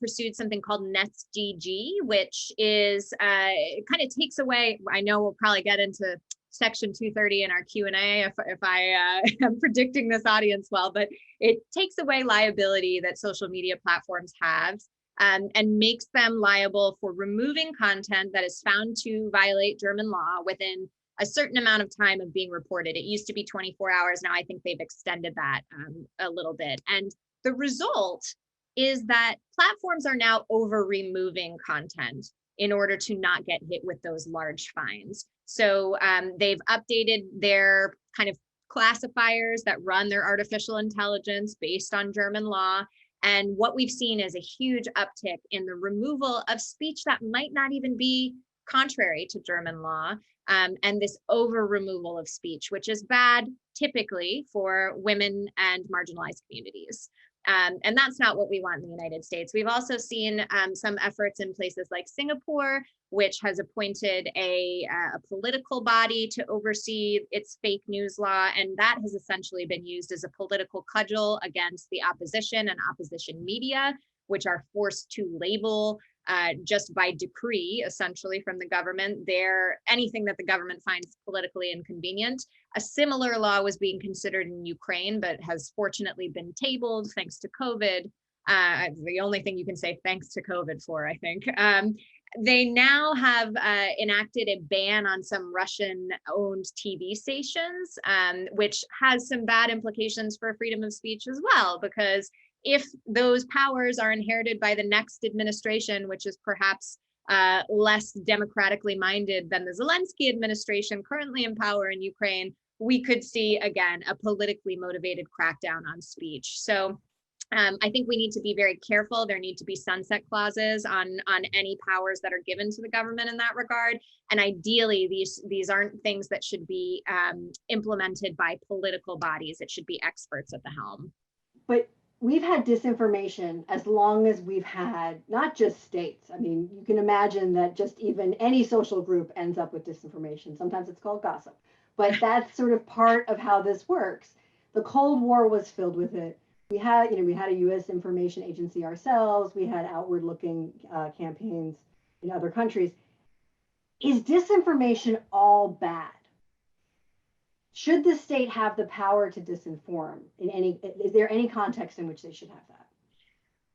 [SPEAKER 3] pursued something called NetzDG, which is kind of takes away, I know we'll probably get into Section 230 in our Q&A if I am predicting this audience well, but it takes away liability that social media platforms have and makes them liable for removing content that is found to violate German law within a certain amount of time of being reported. It used to be 24 hours. Now I think they've extended that a little bit. And the result is that platforms are now over removing content in order to not get hit with those large fines. So they've updated their kind of classifiers that run their artificial intelligence based on German law. And what we've seen is a huge uptick in the removal of speech that might not even be contrary to German law, and this over removal of speech, which is bad typically for women and marginalized communities. And that's not what we want in the United States. We've also seen some efforts in places like Singapore, which has appointed a political body to oversee its fake news law. And that has essentially been used as a political cudgel against the opposition and opposition media, which are forced to label just by decree, essentially from the government, anything that the government finds politically inconvenient. A similar law was being considered in Ukraine, but has fortunately been tabled thanks to COVID. The only thing you can say thanks to COVID for, I think. They now have enacted a ban on some Russian-owned TV stations, which has some bad implications for freedom of speech as well, because if those powers are inherited by the next administration, which is perhaps less democratically minded than the Zelensky administration currently in power in Ukraine, we could see, again, a politically motivated crackdown on speech. So I think we need to be very careful. There need to be sunset clauses on any powers that are given to the government in that regard. And ideally, these aren't things that should be implemented by political bodies. It should be experts at the helm.
[SPEAKER 2] But we've had disinformation as long as we've had not just states. I mean, you can imagine that just even any social group ends up with disinformation. Sometimes it's called gossip, but that's sort of part of how this works. The Cold War was filled with it. We had a U.S. information agency ourselves. We had outward-looking campaigns in other countries. Is disinformation all bad? Should the state have the power to disinform is there any context in which they should have that?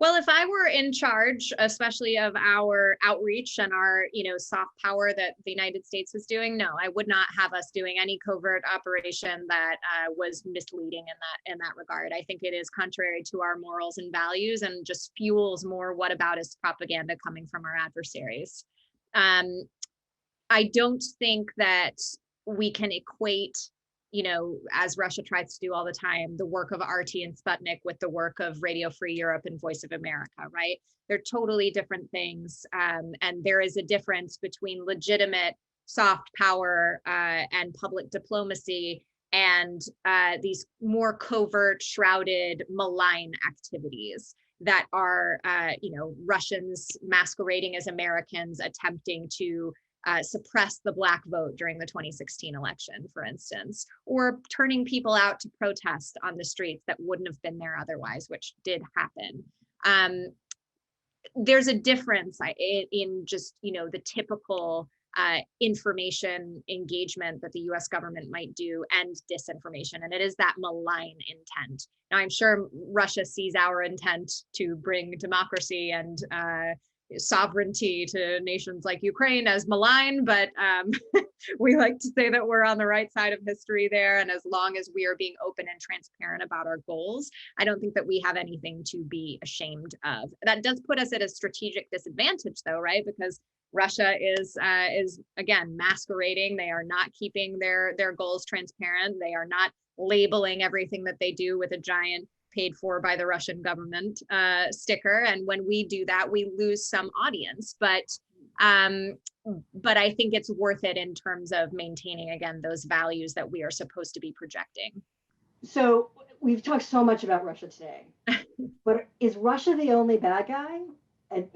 [SPEAKER 3] Well, if I were in charge, especially of our outreach and our, soft power that the United States was doing, no, I would not have us doing any covert operation that was misleading in that regard. I think it is contrary to our morals and values and just fuels more whataboutism propaganda coming from our adversaries. I don't think that we can equate, as Russia tries to do all the time, the work of RT and Sputnik with the work of Radio Free Europe and Voice of America, right? They're totally different things. And there is a difference between legitimate soft power and public diplomacy and these more covert, shrouded, malign activities that are, Russians masquerading as Americans attempting to suppress the Black vote during the 2016 election, for instance, or turning people out to protest on the streets that wouldn't have been there otherwise, which did happen. There's a difference in just, the typical information engagement that the US government might do and disinformation, and it is that malign intent. Now, I'm sure Russia sees our intent to bring democracy and sovereignty to nations like Ukraine as malign, but We like to say that we're on the right side of history there. And as long as we are being open and transparent about our goals, I don't think that we have anything to be ashamed of. That does put us at a strategic disadvantage though, right? Because Russia is again masquerading. They are not keeping their goals transparent. They are not labeling everything that they do with a giant paid for by the Russian government sticker. And when we do that, we lose some audience. But I think it's worth it in terms of maintaining, again, those values that we are supposed to be projecting.
[SPEAKER 2] So we've talked so much about Russia today, but is Russia the only bad guy? And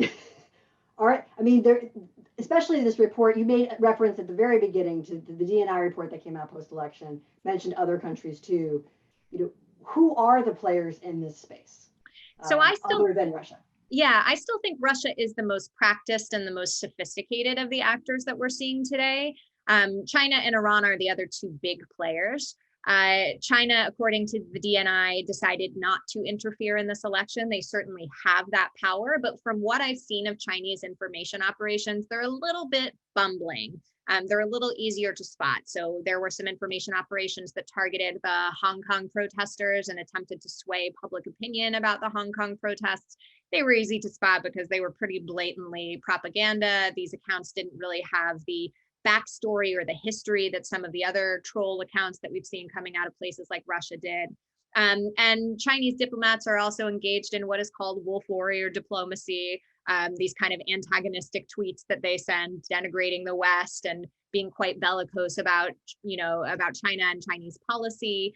[SPEAKER 2] especially this report, you made reference at the very beginning to the DNI report that came out post-election, mentioned other countries too. Who are the players in this space?
[SPEAKER 3] So
[SPEAKER 2] other than Russia.
[SPEAKER 3] Yeah, I still think Russia is the most practiced and the most sophisticated of the actors that we're seeing today. China and Iran are the other two big players. China, according to the DNI, decided not to interfere in this election. They certainly have that power, but from what I've seen of Chinese information operations, they're a little bit bumbling. They're a little easier to spot. So there were some information operations that targeted the Hong Kong protesters and attempted to sway public opinion about the Hong Kong protests. They were easy to spot because they were pretty blatantly propaganda. These accounts didn't really have the backstory or the history that some of the other troll accounts that we've seen coming out of places like Russia did. And Chinese diplomats are also engaged in what is called wolf warrior diplomacy, these kind of antagonistic tweets that they send denigrating the West and being quite bellicose about China and Chinese policy.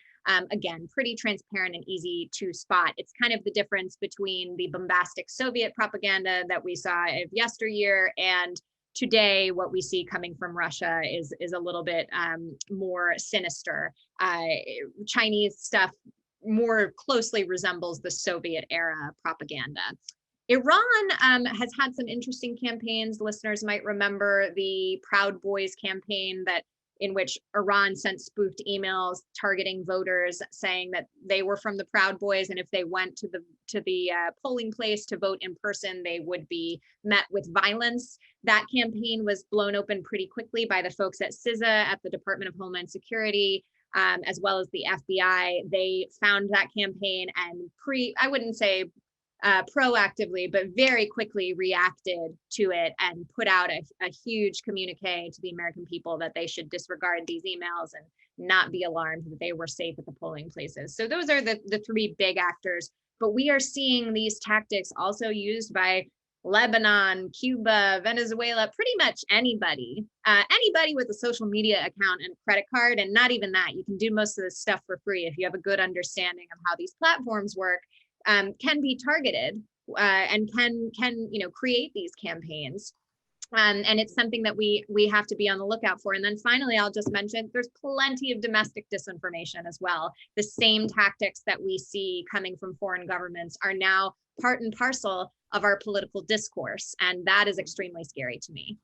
[SPEAKER 3] Again, pretty transparent and easy to spot. It's kind of the difference between the bombastic Soviet propaganda that we saw of yesteryear and today, what we see coming from Russia is a little bit more sinister. Chinese stuff more closely resembles the Soviet era propaganda. Iran has had some interesting campaigns. Listeners might remember the Proud Boys campaign in which Iran sent spoofed emails targeting voters saying that they were from the Proud Boys, and if they went to the polling place to vote in person, they would be met with violence. That campaign was blown open pretty quickly by the folks at CISA at the Department of Homeland Security, as well as the FBI. They found that campaign and I wouldn't say proactively, but very quickly reacted to it and put out a huge communique to the American people that they should disregard these emails and not be alarmed that they were safe at the polling places. So those are the three big actors, but we are seeing these tactics also used by Lebanon, Cuba, Venezuela, pretty much anybody with a social media account and a credit card. And not even that, you can do most of this stuff for free if you have a good understanding of how these platforms work. Can be targeted and can create these campaigns. And it's something that we have to be on the lookout for. And then finally, I'll just mention there's plenty of domestic disinformation as well. The same tactics that we see coming from foreign governments are now part and parcel of our political discourse. And that is extremely scary to me.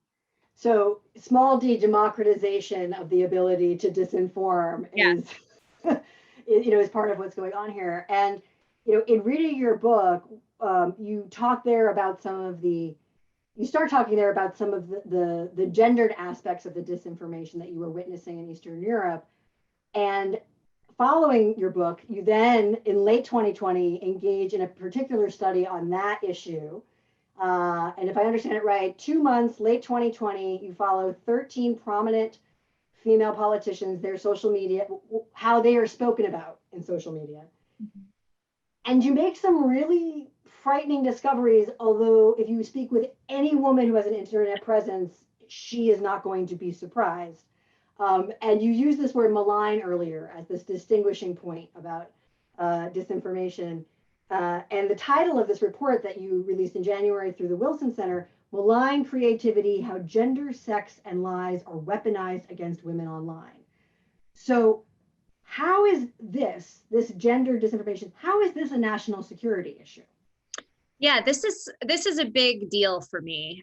[SPEAKER 2] So small d democratization of the ability to disinform is part of what's going on here. And in reading your book, you start talking there about some of the gendered aspects of the disinformation that you were witnessing in Eastern Europe. And following your book, you then, in late 2020, engage in a particular study on that issue. And if I understand it right, 2 months, late 2020, you follow 13 prominent female politicians, their social media, how they are spoken about in social media. Mm-hmm. And you make some really frightening discoveries, although if you speak with any woman who has an internet presence, she is not going to be surprised. And you used this word malign earlier as this distinguishing point about disinformation. And the title of this report that you released in January through the Wilson Center, Malign Creativity, How Gender, Sex, and Lies Are Weaponized Against Women Online. So how is this gender disinformation, how is this a national security issue?
[SPEAKER 3] Yeah, this is a big deal for me.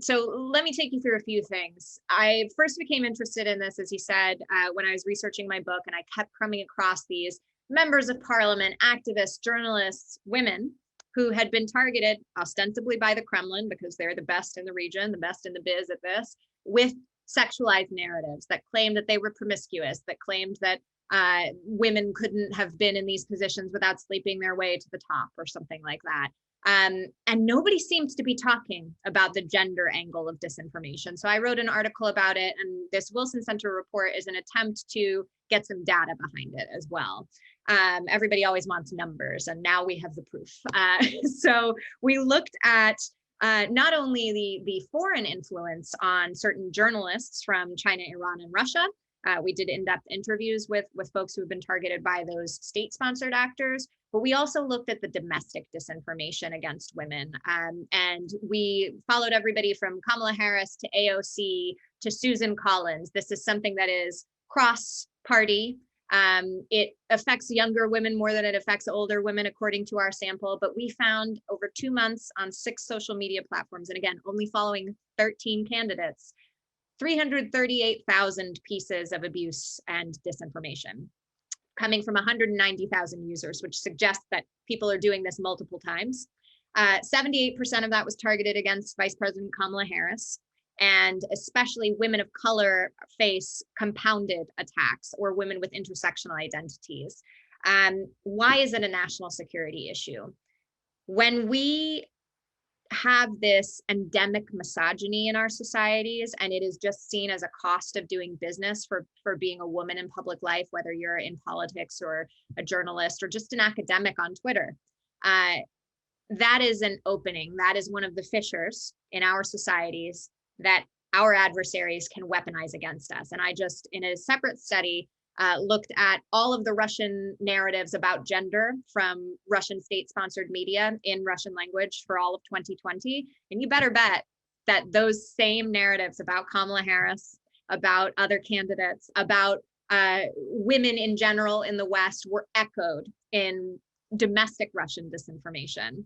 [SPEAKER 3] So let me take you through a few things. I first became interested in this, as you said, when I was researching my book, and I kept coming across these members of parliament, activists, journalists, women who had been targeted ostensibly by the Kremlin because they're the best in the region, the best in the biz at this, with sexualized narratives that claimed that they were promiscuous, that claimed that women couldn't have been in these positions without sleeping their way to the top or something like that. And nobody seems to be talking about the gender angle of disinformation. So I wrote an article about it, and this Wilson Center report is an attempt to get some data behind it as well. Everybody always wants numbers, and now we have the proof. So we looked at not only the foreign influence on certain journalists from China, Iran, and Russia. We did in-depth interviews with folks who have been targeted by those state-sponsored actors, but we also looked at the domestic disinformation against women. And we followed everybody from Kamala Harris to AOC to Susan Collins. This is something that is cross-party. It affects younger women more than it affects older women, according to our sample. But we found over 2 months on 6 social media platforms, and again, only following 13 candidates, 338,000 pieces of abuse and disinformation coming from 190,000 users, which suggests that people are doing this multiple times. 78% of that was targeted against Vice President Kamala Harris, and especially women of color face compounded attacks, or women with intersectional identities. Why is it a national security issue? When we have this endemic misogyny in our societies, and it is just seen as a cost of doing business for being a woman in public life, whether you're in politics or a journalist or just an academic on Twitter. That is an opening. That is one of the fissures in our societies that our adversaries can weaponize against us. And I just, in a separate study, looked at all of the Russian narratives about gender from Russian state-sponsored media in Russian language for all of 2020. And you better bet that those same narratives about Kamala Harris, about other candidates, about women in general in the West were echoed in domestic Russian disinformation.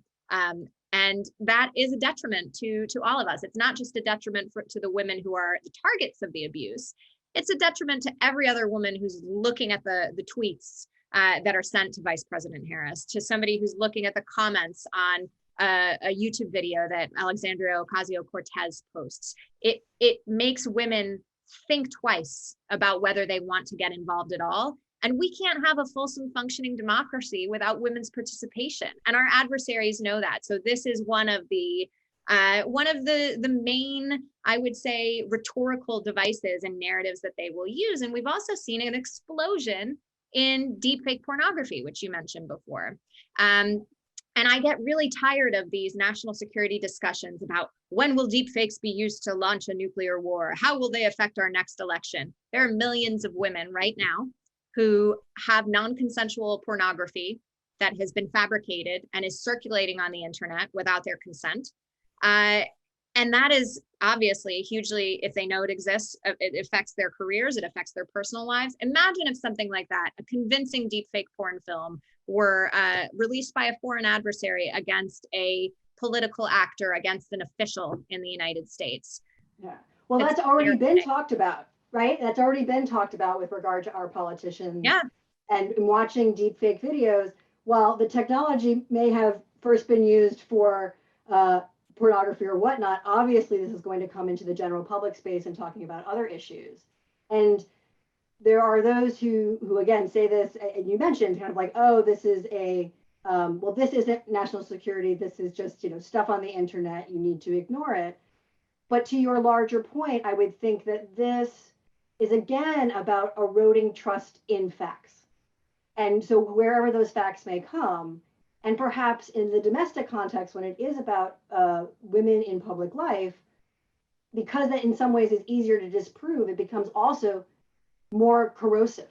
[SPEAKER 3] And that is a detriment to all of us. It's not just a detriment to the women who are the targets of the abuse. It's a detriment to every other woman who's looking at the tweets that are sent to Vice President Harris, to somebody who's looking at the comments on a YouTube video that Alexandria Ocasio-Cortez posts. It makes women think twice about whether they want to get involved at all. And we can't have a fulsome functioning democracy without women's participation. And our adversaries know that. So this is one of the main, I would say, rhetorical devices and narratives that they will use. And we've also seen an explosion in deepfake pornography, which you mentioned before. And I get really tired of these national security discussions about when will deepfakes be used to launch a nuclear war? How will they affect our next election? There are millions of women right now who have non-consensual pornography that has been fabricated and is circulating on the internet without their consent. And that is obviously hugely, if they know it exists, it affects their careers, it affects their personal lives. Imagine if something like that, a convincing deepfake porn film, were released by a foreign adversary against a political actor, against an official in the United States.
[SPEAKER 2] Yeah, well, that's already been talked about, right? That's already been talked about with regard to our politicians.
[SPEAKER 3] Yeah.
[SPEAKER 2] And watching deepfake videos, while the technology may have first been used for pornography or whatnot, obviously this is going to come into the general public space and talking about other issues. And there are those who again say this, and you mentioned kind of like, oh, this is well, this isn't national security. This is just, stuff on the internet. You need to ignore it. But to your larger point, I would think that this is again about eroding trust in facts. And so wherever those facts may come, and perhaps in the domestic context, when it is about women in public life, because that in some ways is easier to disprove, it becomes also more corrosive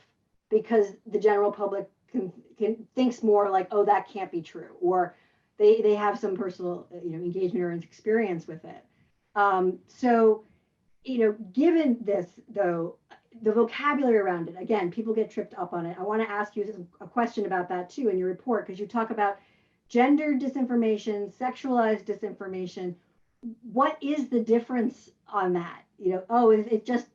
[SPEAKER 2] because the general public thinks more like, oh, that can't be true, or they have some personal engagement or experience with it. So, given this, though, the vocabulary around it, again, people get tripped up on it. I want to ask you a question about that too in your report, because you talk about gender disinformation, sexualized disinformation. What is the difference on that? It just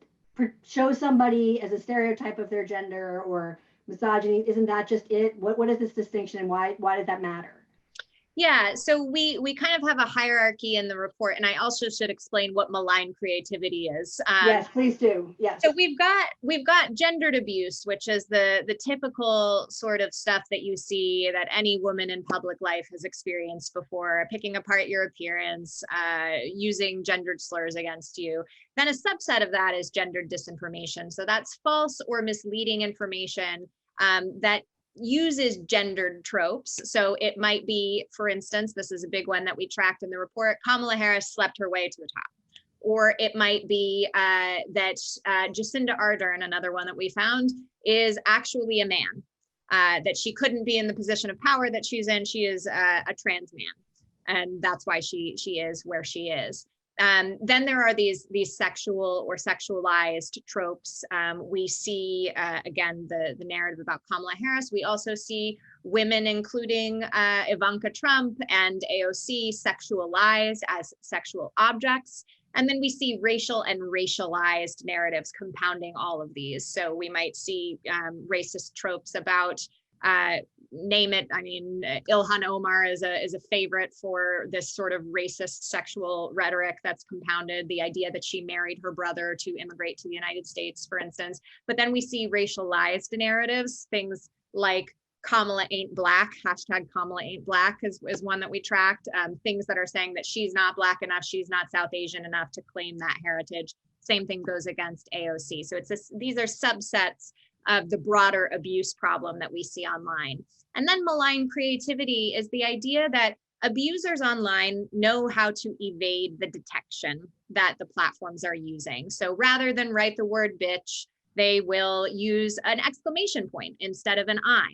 [SPEAKER 2] shows somebody as a stereotype of their gender or misogyny? Isn't that just it? What is this distinction, and why does that matter?
[SPEAKER 3] Yeah, so we kind of have a hierarchy in the report, and I also should explain what malign creativity is.
[SPEAKER 2] Yes, please do. Yes.
[SPEAKER 3] So we've got gendered abuse, which is the typical sort of stuff that you see that any woman in public life has experienced before, picking apart your appearance, using gendered slurs against you. Then a subset of that is gendered disinformation. So that's false or misleading information that uses gendered tropes. So it might be, for instance, this is a big one that we tracked in the report, Kamala Harris slept her way to the top. Or it might be that Jacinda Ardern, another one that we found, is actually a man, that she couldn't be in the position of power that she's in. She is a trans man, and that's why she is where she is. Then there are these sexual or sexualized tropes. We see, again, the narrative about Kamala Harris. We also see women, including Ivanka Trump and AOC, sexualized as sexual objects. And then we see racial and racialized narratives compounding all of these. So we might see racist tropes about name it. I mean, Ilhan Omar is a favorite for this sort of racist sexual rhetoric that's compounded, the idea that she married her brother to immigrate to the United States, for instance. But then we see racialized narratives, things like Kamala ain't black, hashtag Kamala ain't black is one that we tracked. Things that are saying that she's not black enough, she's not South Asian enough to claim that heritage. Same thing goes against AOC. So these are subsets of the broader abuse problem that we see online. And then malign creativity is the idea that abusers online know how to evade the detection that the platforms are using. So rather than write the word bitch, they will use an exclamation point instead of an I,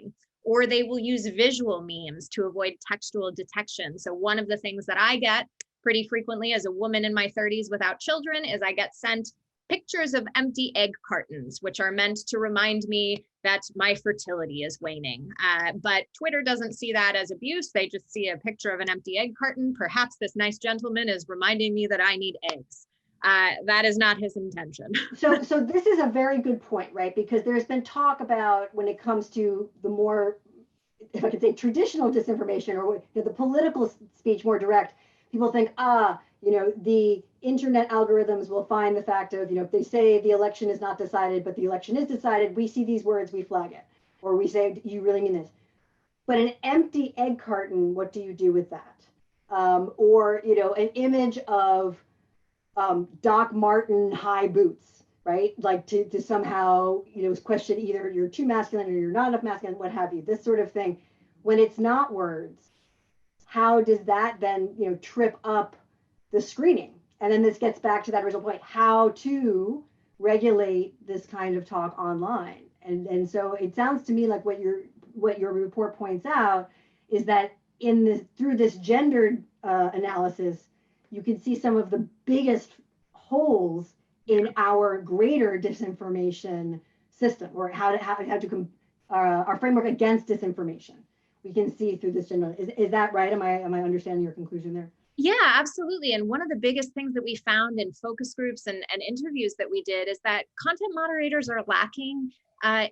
[SPEAKER 3] or they will use visual memes to avoid textual detection. So one of the things that I get pretty frequently as a woman in my 30s without children is I get sent pictures of empty egg cartons, which are meant to remind me that my fertility is waning. But Twitter doesn't see that as abuse. They just see a picture of an empty egg carton. Perhaps this nice gentleman is reminding me that I need eggs. That is not his intention.
[SPEAKER 2] So this is a very good point, right? Because there's been talk about when it comes to the more, if I could say, traditional disinformation, or the political speech, more direct, people think, the internet algorithms will find the fact of, if they say the election is not decided, but the election is decided, we see these words, we flag it. Or we say, you really mean this? But an empty egg carton, what do you do with that? Or, an image of Doc Marten high boots, right? Like to somehow, question either you're too masculine or you're not enough masculine, what have you, this sort of thing. When it's not words, how does that then, trip up the screening? And then this gets back to that original point, how to regulate this kind of talk online. And so it sounds to me like what your report points out is that through this gendered analysis, you can see some of the biggest holes in our greater disinformation system, or our framework against disinformation. We can see through this gender. Is that right? Am I understanding your conclusion there?
[SPEAKER 3] Yeah, absolutely. And one of the biggest things that we found in focus groups and interviews that we did is that content moderators are lacking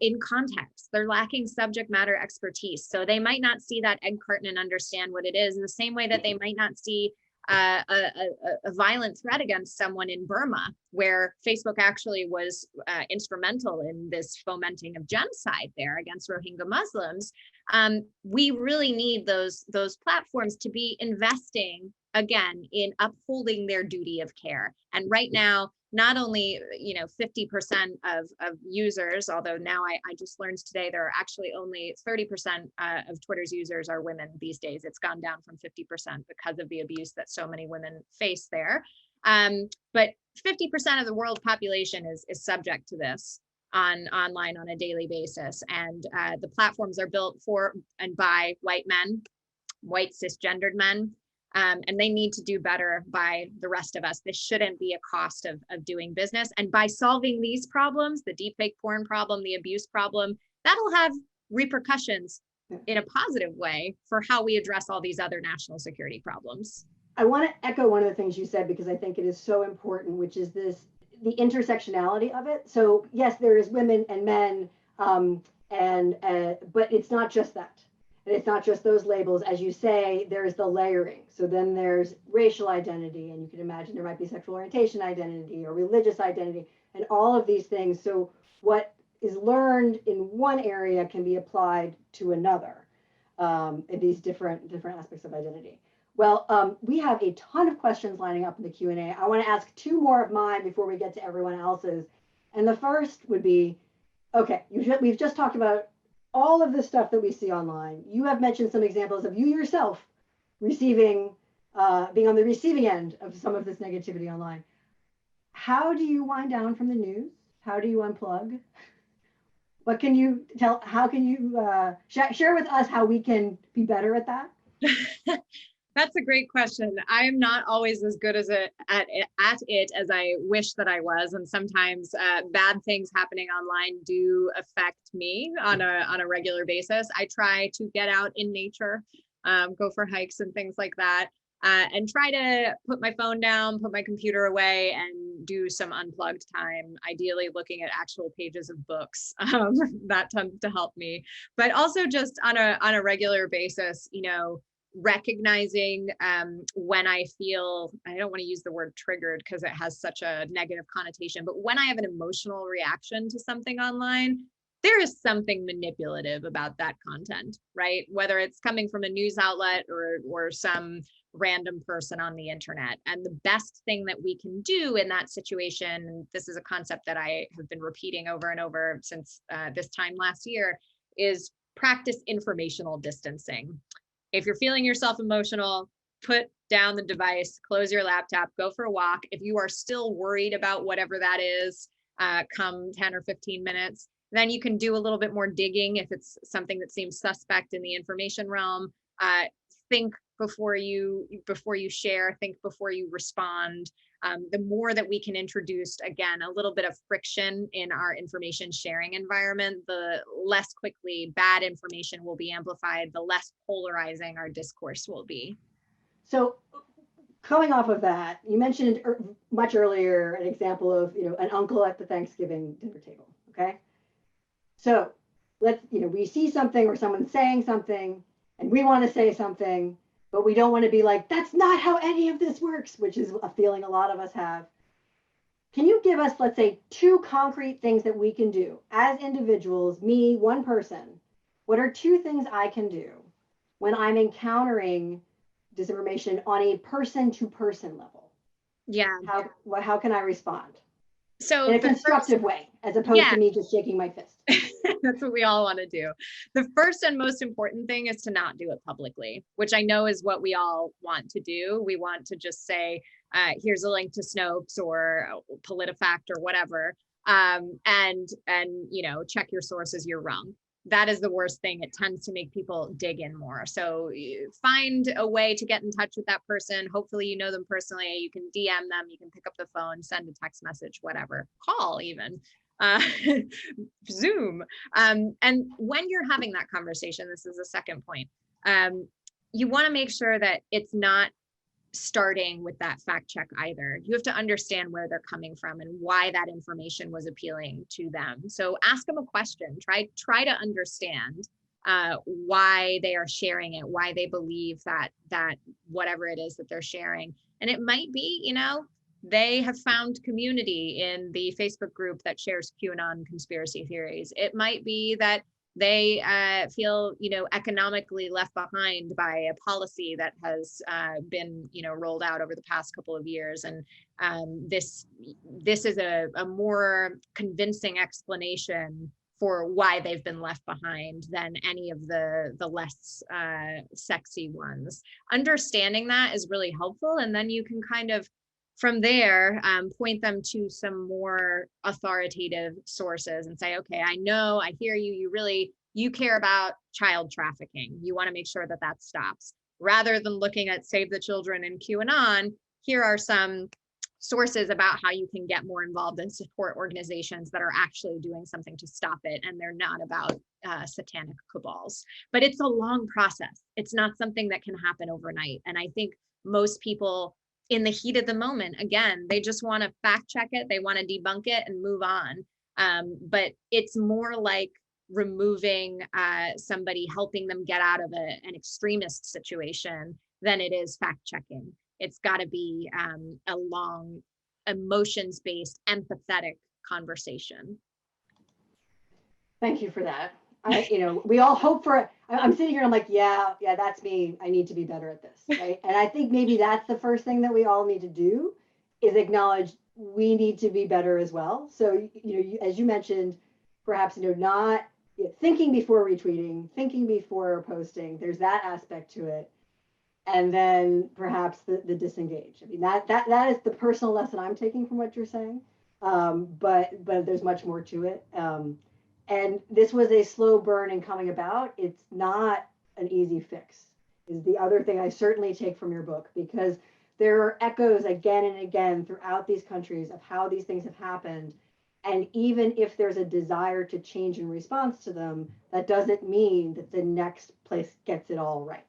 [SPEAKER 3] in context. They're lacking subject matter expertise. So they might not see that egg carton and understand what it is in the same way that they might not see a violent threat against someone in Burma, where Facebook actually was instrumental in this fomenting of genocide there against Rohingya Muslims. We really need those platforms to be investing again in upholding their duty of care. And right now, not only 50% of users, although now I just learned today there are actually only 30% of Twitter's users are women these days. It's gone down from 50% because of the abuse that so many women face there. But 50% of the world population is subject to this online on a daily basis. And the platforms are built for and by white men, white cisgendered men. And they need to do better by the rest of us. This shouldn't be a cost of doing business. And by solving these problems, the deepfake porn problem, the abuse problem, that'll have repercussions in a positive way for how we address all these other national security problems.
[SPEAKER 2] I want to echo one of the things you said, because I think it is so important, which is the intersectionality of it. So yes, there is women and men, but it's not just that. And it's not just those labels. As you say, there's the layering. So then there's racial identity, and you can imagine there might be sexual orientation identity or religious identity and all of these things. So what is learned in one area can be applied to another in these different aspects of identity. Well, we have a ton of questions lining up in the Q&A. I want to ask two more of mine before we get to everyone else's. And the first would be, okay, we've just talked about all of the stuff that we see online. You have mentioned some examples of you yourself receiving, being on the receiving end of some of this negativity online. How do you wind down from the news? How do you unplug? What can you tell? How can you share with us how we can be better at that?
[SPEAKER 3] That's a great question. I am not always as good as at it as I wish that I was, and sometimes bad things happening online do affect me on a regular basis. I try to get out in nature, go for hikes and things like that, and try to put my phone down, put my computer away, and do some unplugged time. Ideally, looking at actual pages of books. That tends to help me, but also just on a regular basis, you know, recognizing when I feel, I don't want to use the word triggered because it has such a negative connotation, but when I have an emotional reaction to something online, there is something manipulative about that content, right? Whether it's coming from a news outlet or some random person on the internet. And the best thing that we can do in that situation, and this is a concept that I have been repeating over and over since this time last year, is practice informational distancing. If you're feeling yourself emotional, put down the device, close your laptop, go for a walk. If you are still worried about whatever that is, come 10 or 15 minutes, then you can do a little bit more digging if it's something that seems suspect in the information realm. Think before you share, think before you respond. The more that we can introduce, again, a little bit of friction in our information sharing environment, the less quickly bad information will be amplified, the less polarizing our discourse will be.
[SPEAKER 2] So coming off of that, you mentioned much earlier an example of, you know, an uncle at the Thanksgiving dinner table, okay? So let's, you know, we see something or someone's saying something and we want to say something, but we don't want to be like, that's not how any of this works, which is a feeling a lot of us have. Can you give us, let's say, two concrete things that we can do as individuals, me, one person? What are two things I can do when I'm encountering disinformation on a person-to-person level?
[SPEAKER 3] Yeah.
[SPEAKER 2] How can I respond?
[SPEAKER 3] So
[SPEAKER 2] in a constructive way, as opposed to me just shaking my fist.
[SPEAKER 3] That's what we all want to do. The first and most important thing is to not do it publicly, which I know is what we all want to do. We want to just say, here's a link to Snopes or PolitiFact or whatever, and you know, check your sources, you're wrong. That is the worst thing. It tends to make people dig in more. So find a way to get in touch with that person. Hopefully you know them personally. You can DM them, you can pick up the phone, send a text message, whatever, call even, Zoom. And when you're having that conversation, this is the second point, you want to make sure that it's not starting with that fact check either. You have to understand where they're coming from and why that information was appealing to them. So ask them a question, try to understand why they are sharing it, why they believe that whatever it is that they're sharing. And it might be, you know, they have found community in the Facebook group that shares QAnon conspiracy theories. It might be that they feel, you know, economically left behind by a policy that has been, you know, rolled out over the past couple of years. And this is a more convincing explanation for why they've been left behind than any of the less sexy ones. Understanding that is really helpful. And then you can kind of, from there, point them to some more authoritative sources and say, okay, I know, I hear you, you care about child trafficking. You want to make sure that that stops. Rather than looking at Save the Children and QAnon, here are some sources about how you can get more involved and support organizations that are actually doing something to stop it. And they're not about satanic cabals. But it's a long process. It's not something that can happen overnight. And I think most people, in the heat of the moment, again, they just want to fact check it, they want to debunk it and move on. But it's more like removing somebody, helping them get out of an extremist situation than it is fact checking. It's got to be a long, emotions-based, empathetic conversation.
[SPEAKER 2] Thank you for that. We all hope for it. I'm sitting here and I'm like, yeah, that's me. I need to be better at this, right? And I think maybe that's the first thing that we all need to do is acknowledge we need to be better as well. So, as you mentioned, perhaps, not thinking before retweeting, thinking before posting, there's that aspect to it. And then perhaps the disengage. I mean, that is the personal lesson I'm taking from what you're saying. But there's much more to it. And this was a slow burn in coming about. It's not an easy fix, is the other thing I certainly take from your book, because there are echoes again and again throughout these countries of how these things have happened. And even if there's a desire to change in response to them, that doesn't mean that the next place gets it all right.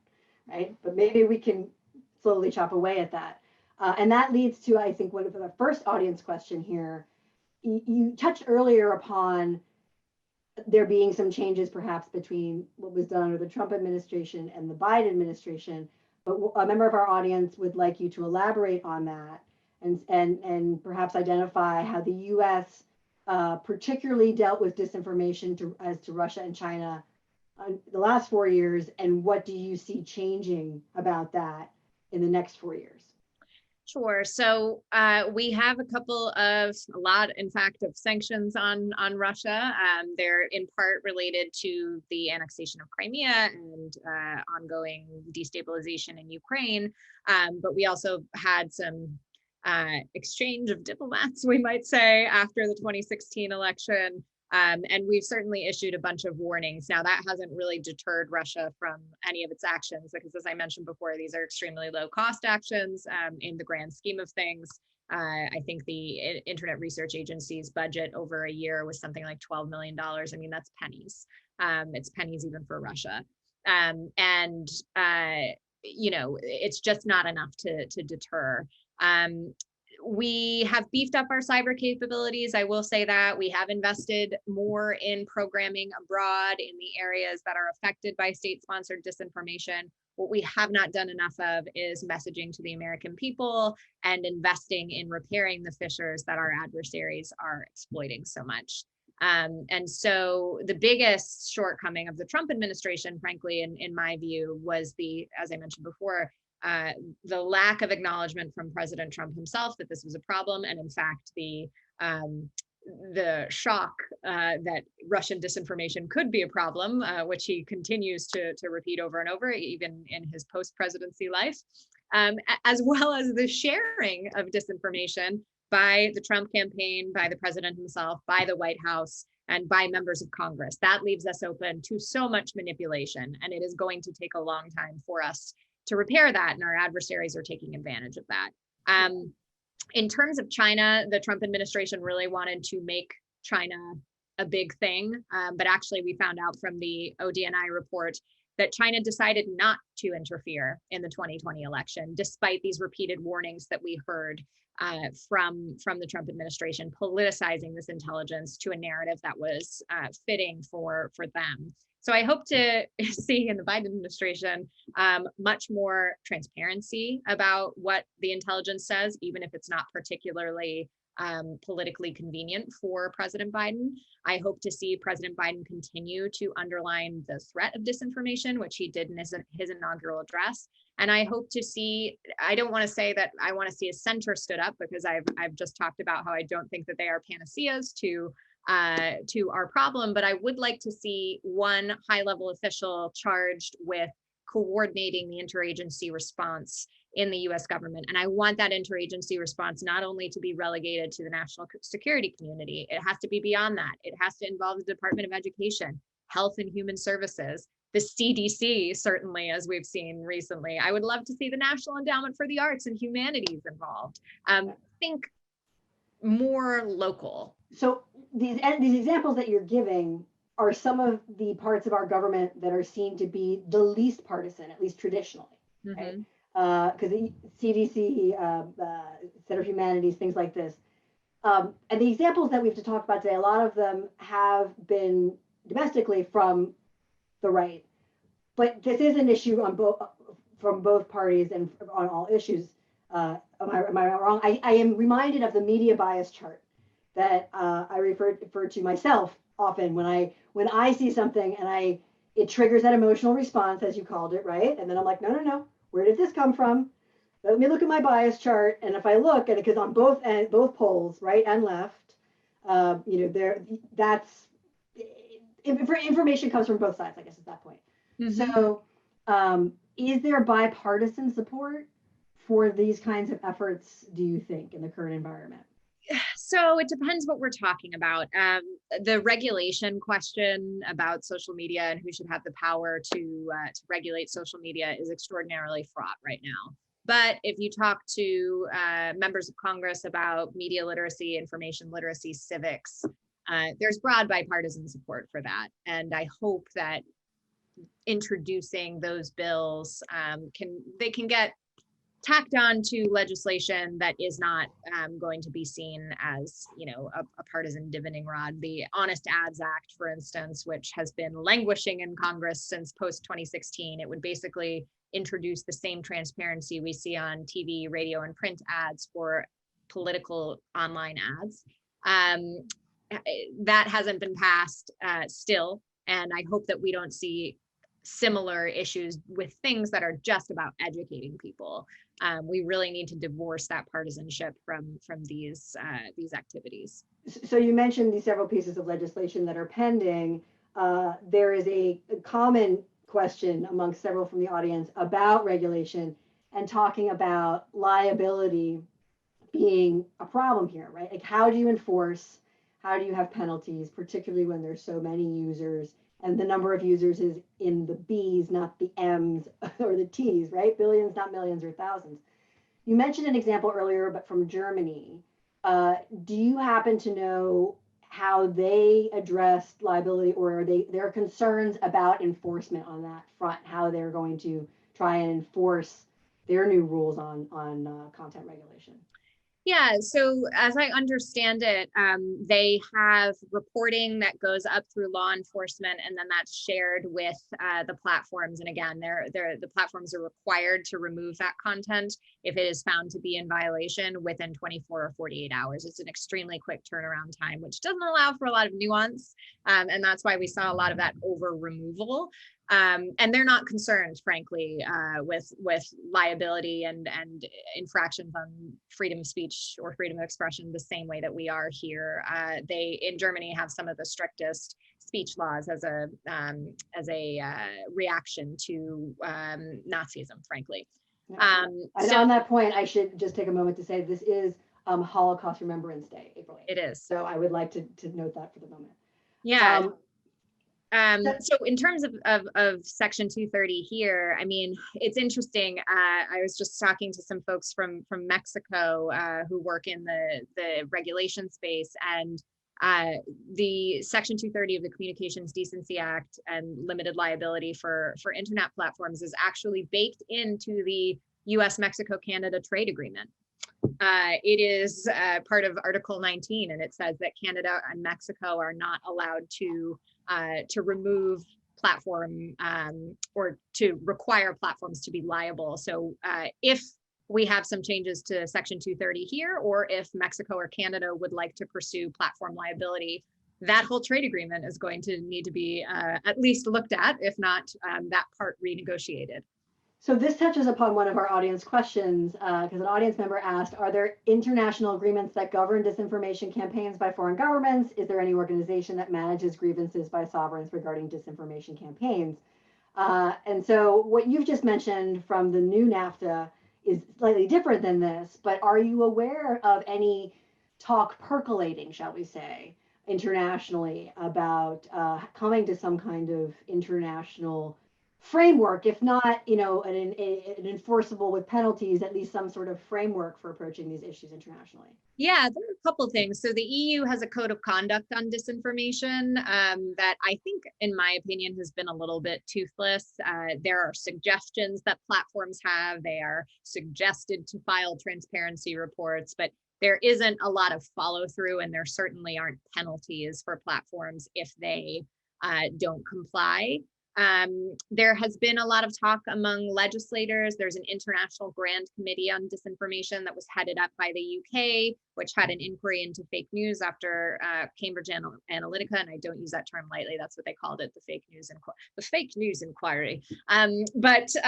[SPEAKER 2] Right? But maybe we can slowly chop away at that. And that leads to, I think, one of the first audience question here. You touched earlier upon there being some changes perhaps between what was done under the Trump administration and the Biden administration. But a member of our audience would like you to elaborate on that and perhaps identify how the US particularly dealt with disinformation as to Russia and China the last 4 years, and what do you see changing about that in the next 4 years?
[SPEAKER 3] Sure. So we have a lot, in fact, of sanctions on Russia. They're in part related to the annexation of Crimea and ongoing destabilization in Ukraine. But we also had some exchange of diplomats, we might say, after the 2016 election. And we've certainly issued a bunch of warnings. Now, that hasn't really deterred Russia from any of its actions, because as I mentioned before, these are extremely low cost actions in the grand scheme of things. I think the Internet Research Agency's budget over a year was something like $12 million. I mean, that's pennies. It's pennies even for Russia. It's just not enough to deter. We have beefed up our cyber capabilities. I will say that we have invested more in programming abroad in the areas that are affected by state-sponsored disinformation. What we have not done enough of is messaging to the American people and investing in repairing the fissures that our adversaries are exploiting so much. And so the biggest shortcoming of the Trump administration, frankly, in my view, was as I mentioned before, the lack of acknowledgement from President Trump himself that this was a problem, and in fact, the shock that Russian disinformation could be a problem, which he continues to repeat over and over, even in his post-presidency life, as well as the sharing of disinformation by the Trump campaign, by the president himself, by the White House, and by members of Congress. That leaves us open to so much manipulation, and it is going to take a long time for us to repair that, and our adversaries are taking advantage of that. In terms of China, the Trump administration really wanted to make China a big thing, but actually we found out from the ODNI report that China decided not to interfere in the 2020 election, despite these repeated warnings that we heard from the Trump administration, politicizing this intelligence to a narrative that was fitting for them. So I hope to see in the Biden administration much more transparency about what the intelligence says, even if it's not particularly politically convenient for President Biden. I hope to see President Biden continue to underline the threat of disinformation, which he did in his inaugural address. And I hope to see, I don't want to say that I want to see a center stood up, because I've just talked about how I don't think that they are panaceas to our problem, but I would like to see one high-level official charged with coordinating the interagency response in the US government. And I want that interagency response not only to be relegated to the national security community, it has to be beyond that. It has to involve the Department of Education, Health and Human Services, the CDC, certainly, as we've seen recently. I would love to see the National Endowment for the Arts and Humanities involved. Think more local.
[SPEAKER 2] So these examples that you're giving are some of the parts of our government that are seen to be the least partisan, at least traditionally, right? Because the CDC, Center for Humanities, things like this. And the examples that we have to talk about today, a lot of them have been domestically from the right. But this is an issue on both from both parties and on all issues. Am I wrong? I am reminded of the media bias chart that I refer to myself often when I see something and it triggers that emotional response, as you called it, right? And then I'm like, no, where did this come from? Let me look at my bias chart, and if I look at it, because on both poles, right and left, that's information comes from both sides, I guess, at that point. Mm-hmm. So, is there bipartisan support for these kinds of efforts, do you think, in the current environment?
[SPEAKER 3] So it depends what we're talking about. The regulation question about social media and who should have the power to regulate social media is extraordinarily fraught right now. But if you talk to members of Congress about media literacy, information literacy, civics, there's broad bipartisan support for that. And I hope that introducing those bills can get tacked on to legislation that is not going to be seen as, a partisan divining rod. The Honest Ads Act, for instance, which has been languishing in Congress since post 2016, it would basically introduce the same transparency we see on TV, radio, and print ads for political online ads. That hasn't been passed still, and I hope that we don't see similar issues with things that are just about educating people. We really need to divorce that partisanship from these activities.
[SPEAKER 2] So you mentioned these several pieces of legislation that are pending. There is a common question among several from the audience about regulation and talking about liability being a problem here, right? Like, how do you enforce? How do you have penalties, particularly when there's so many users? And the number of users is in the B's, not the M's or the T's, right? Billions, not millions or thousands. You mentioned an example earlier, but from Germany. Do you happen to know how they addressed liability, or are their concerns about enforcement on that front, how they're going to try and enforce their new rules on content regulation?
[SPEAKER 3] Yeah, so as I understand it, they have reporting that goes up through law enforcement, and then that's shared with the platforms. And again, the platforms are required to remove that content if it is found to be in violation within 24 or 48 hours. It's an extremely quick turnaround time, which doesn't allow for a lot of nuance. And that's why we saw a lot of that over removal. And they're not concerned, frankly, with liability and infractions on freedom of speech or freedom of expression the same way that we are here. They in Germany have some of the strictest speech laws as a reaction to Nazism, frankly.
[SPEAKER 2] So on that point, I should just take a moment to say this is Holocaust Remembrance Day, April 8th.
[SPEAKER 3] It is.
[SPEAKER 2] So I would like to note that for the moment.
[SPEAKER 3] Yeah. So in terms of Section 230 here, I mean, it's interesting. I was just talking to some folks from Mexico who work in the regulation space, and the Section 230 of the Communications Decency Act and limited liability for internet platforms is actually baked into the US-Mexico-Canada trade agreement. It is part of Article 19, and it says that Canada and Mexico are not allowed to remove platform or to require platforms to be liable. So if we have some changes to Section 230 here, or if Mexico or Canada would like to pursue platform liability, that whole trade agreement is going to need to be at least looked at, if not that part renegotiated.
[SPEAKER 2] So this touches upon one of our audience questions, because an audience member asked, are there international agreements that govern disinformation campaigns by foreign governments? Is there any organization that manages grievances by sovereigns regarding disinformation campaigns? And so what you've just mentioned from the new NAFTA is slightly different than this, but are you aware of any talk percolating, shall we say, internationally about coming to some kind of international framework, if not, an enforceable with penalties, at least some sort of framework for approaching these issues internationally?
[SPEAKER 3] Yeah, there are a couple of things. So the EU has a code of conduct on disinformation that I think, in my opinion, has been a little bit toothless. There are suggestions that platforms have. They are suggested to file transparency reports, but there isn't a lot of follow through, and there certainly aren't penalties for platforms if they don't comply. There has been a lot of talk among legislators. There's an international grand committee on disinformation that was headed up by the UK, which had an inquiry into fake news after Cambridge Analytica, and I don't use that term lightly. That's what they called it, the fake news inquiry. That's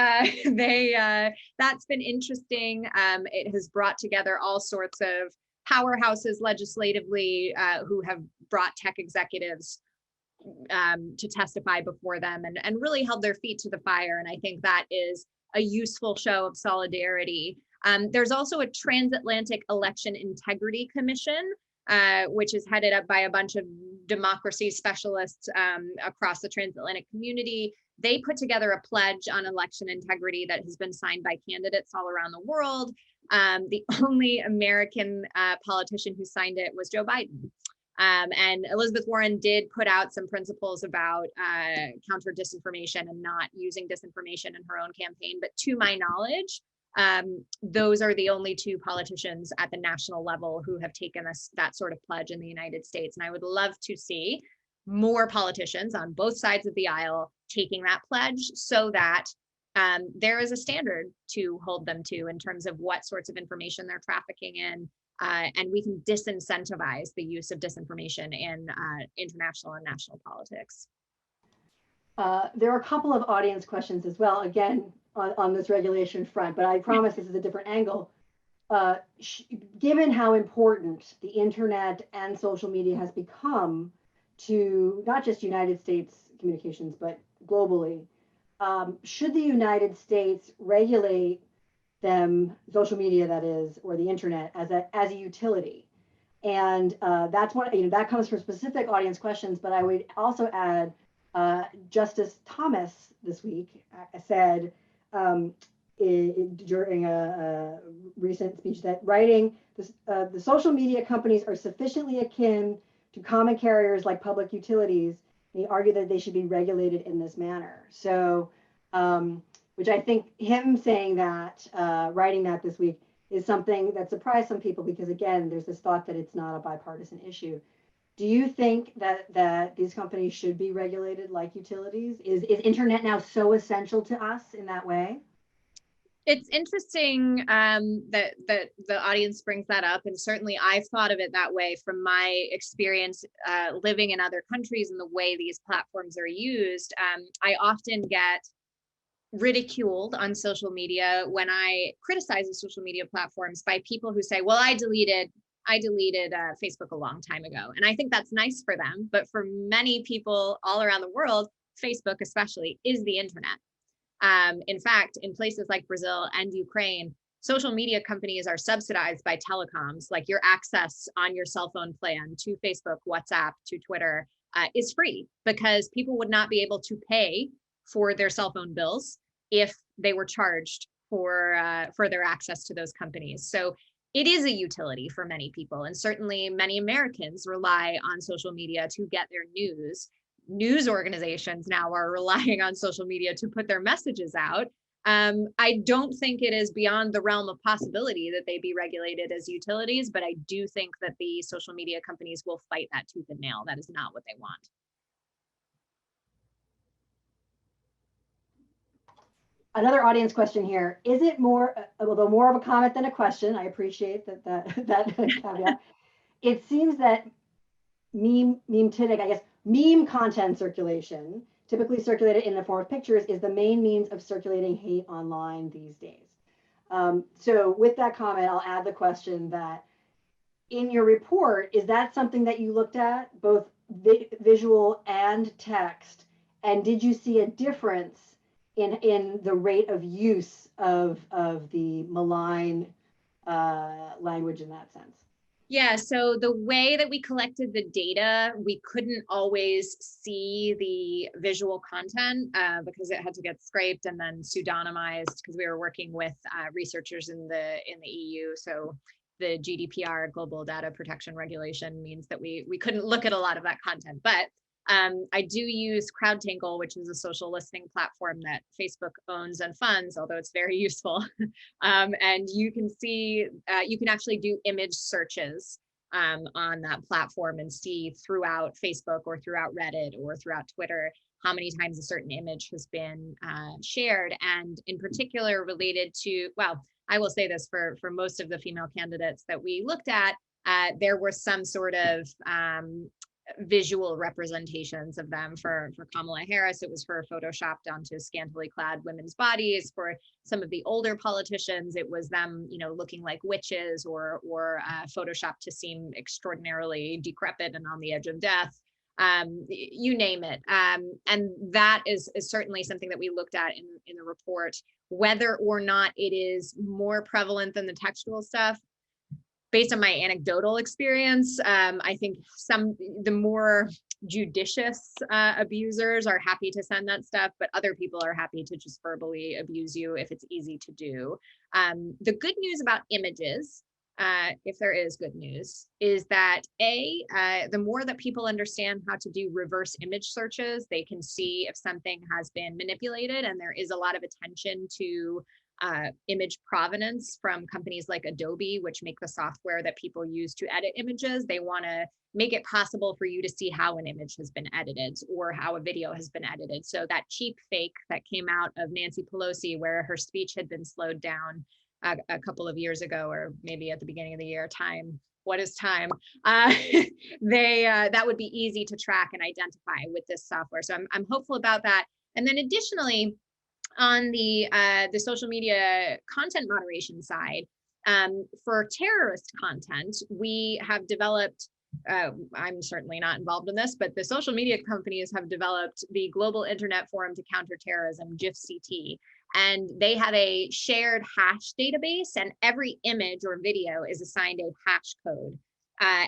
[SPEAKER 3] been interesting. It has brought together all sorts of powerhouses legislatively who have brought tech executives to testify before them and really held their feet to the fire. And I think that is a useful show of solidarity. There's also a Transatlantic Election Integrity Commission, which is headed up by a bunch of democracy specialists across the transatlantic community. They put together a pledge on election integrity that has been signed by candidates all around the world. The only American politician who signed it was Joe Biden. And Elizabeth Warren did put out some principles about counter disinformation and not using disinformation in her own campaign. But to my knowledge, those are the only two politicians at the national level who have taken that sort of pledge in the United States. And I would love to see more politicians on both sides of the aisle taking that pledge so that there is a standard to hold them to in terms of what sorts of information they're trafficking in. And we can disincentivize the use of disinformation in international and national politics.
[SPEAKER 2] There are a couple of audience questions as well, again, on this regulation front, but I promise this is a different angle. Given how important the internet and social media has become to not just United States communications, but globally, should the United States regulate them, social media that is, or the internet as a utility? And that's what, that comes from specific audience questions, but I would also add, Justice Thomas this week said during a recent speech that writing the social media companies are sufficiently akin to common carriers like public utilities. He argued that they should be regulated in this manner. So, which I think him saying that, writing that this week, is something that surprised some people because, again, there's this thought that it's not a bipartisan issue. Do you think that these companies should be regulated like utilities? Is internet now so essential to us in that way?
[SPEAKER 3] It's interesting that the audience brings that up, and certainly I've thought of it that way from my experience living in other countries and the way these platforms are used. I often get ridiculed on social media when I criticize the social media platforms by people who say, well, I deleted Facebook a long time ago. And I think that's nice for them. But for many people all around the world, Facebook especially is the internet. In fact, in places like Brazil and Ukraine, social media companies are subsidized by telecoms. Like your access on your cell phone plan to Facebook, WhatsApp, to Twitter is free because people would not be able to pay for their cell phone bills if they were charged for their access to those companies. So it is a utility for many people, and certainly many Americans rely on social media to get their news. News organizations now are relying on social media to put their messages out. I don't think it is beyond the realm of possibility that they be regulated as utilities, but I do think that the social media companies will fight that tooth and nail. That is not what they want.
[SPEAKER 2] Another audience question here. Is it more, although more of a comment than a question, I appreciate that caveat. It seems that meme content circulation, typically circulated in the form of pictures, is the main means of circulating hate online these days. So with that comment, I'll add the question that in your report, is that something that you looked at, both visual and text? And did you see a difference in the rate of use of the malign language in that sense?
[SPEAKER 3] Yeah, so the way that we collected the data, we couldn't always see the visual content because it had to get scraped and then pseudonymized because we were working with researchers in the EU. So the GDPR, Global Data Protection Regulation, means that we couldn't look at a lot of that content. But I do use CrowdTangle, which is a social listening platform that Facebook owns and funds, although it's very useful. And you can see, you can actually do image searches on that platform and see throughout Facebook or throughout Reddit or throughout Twitter how many times a certain image has been shared. And in particular related to, well, I will say this for most of the female candidates that we looked at, there were some sort of visual representations of them. For Kamala Harris, it was her photoshopped onto scantily clad women's bodies. For some of the older politicians, it was them, looking like witches or photoshopped to seem extraordinarily decrepit and on the edge of death. You name it. And that is certainly something that we looked at in the report. Whether or not it is more prevalent than the textual stuff, based on my anecdotal experience, I think the more judicious abusers are happy to send that stuff, but other people are happy to just verbally abuse you if it's easy to do. The good news about images, if there is good news, is that the more that people understand how to do reverse image searches, they can see if something has been manipulated, and there is a lot of attention to image provenance from companies like Adobe, which make the software that people use to edit images. They want to make it possible for you to see how an image has been edited or how a video has been edited. So that cheap fake that came out of Nancy Pelosi, where her speech had been slowed down a couple of years ago, or maybe at the beginning of the year, what is time? That would be easy to track and identify with this software. So I'm hopeful about that. And then additionally, on the social media content moderation side, for terrorist content, we have developed, I'm certainly not involved in this, but the social media companies have developed the Global Internet Forum to Counter Terrorism, GIFCT, and they have a shared hash database, and every image or video is assigned a hash code.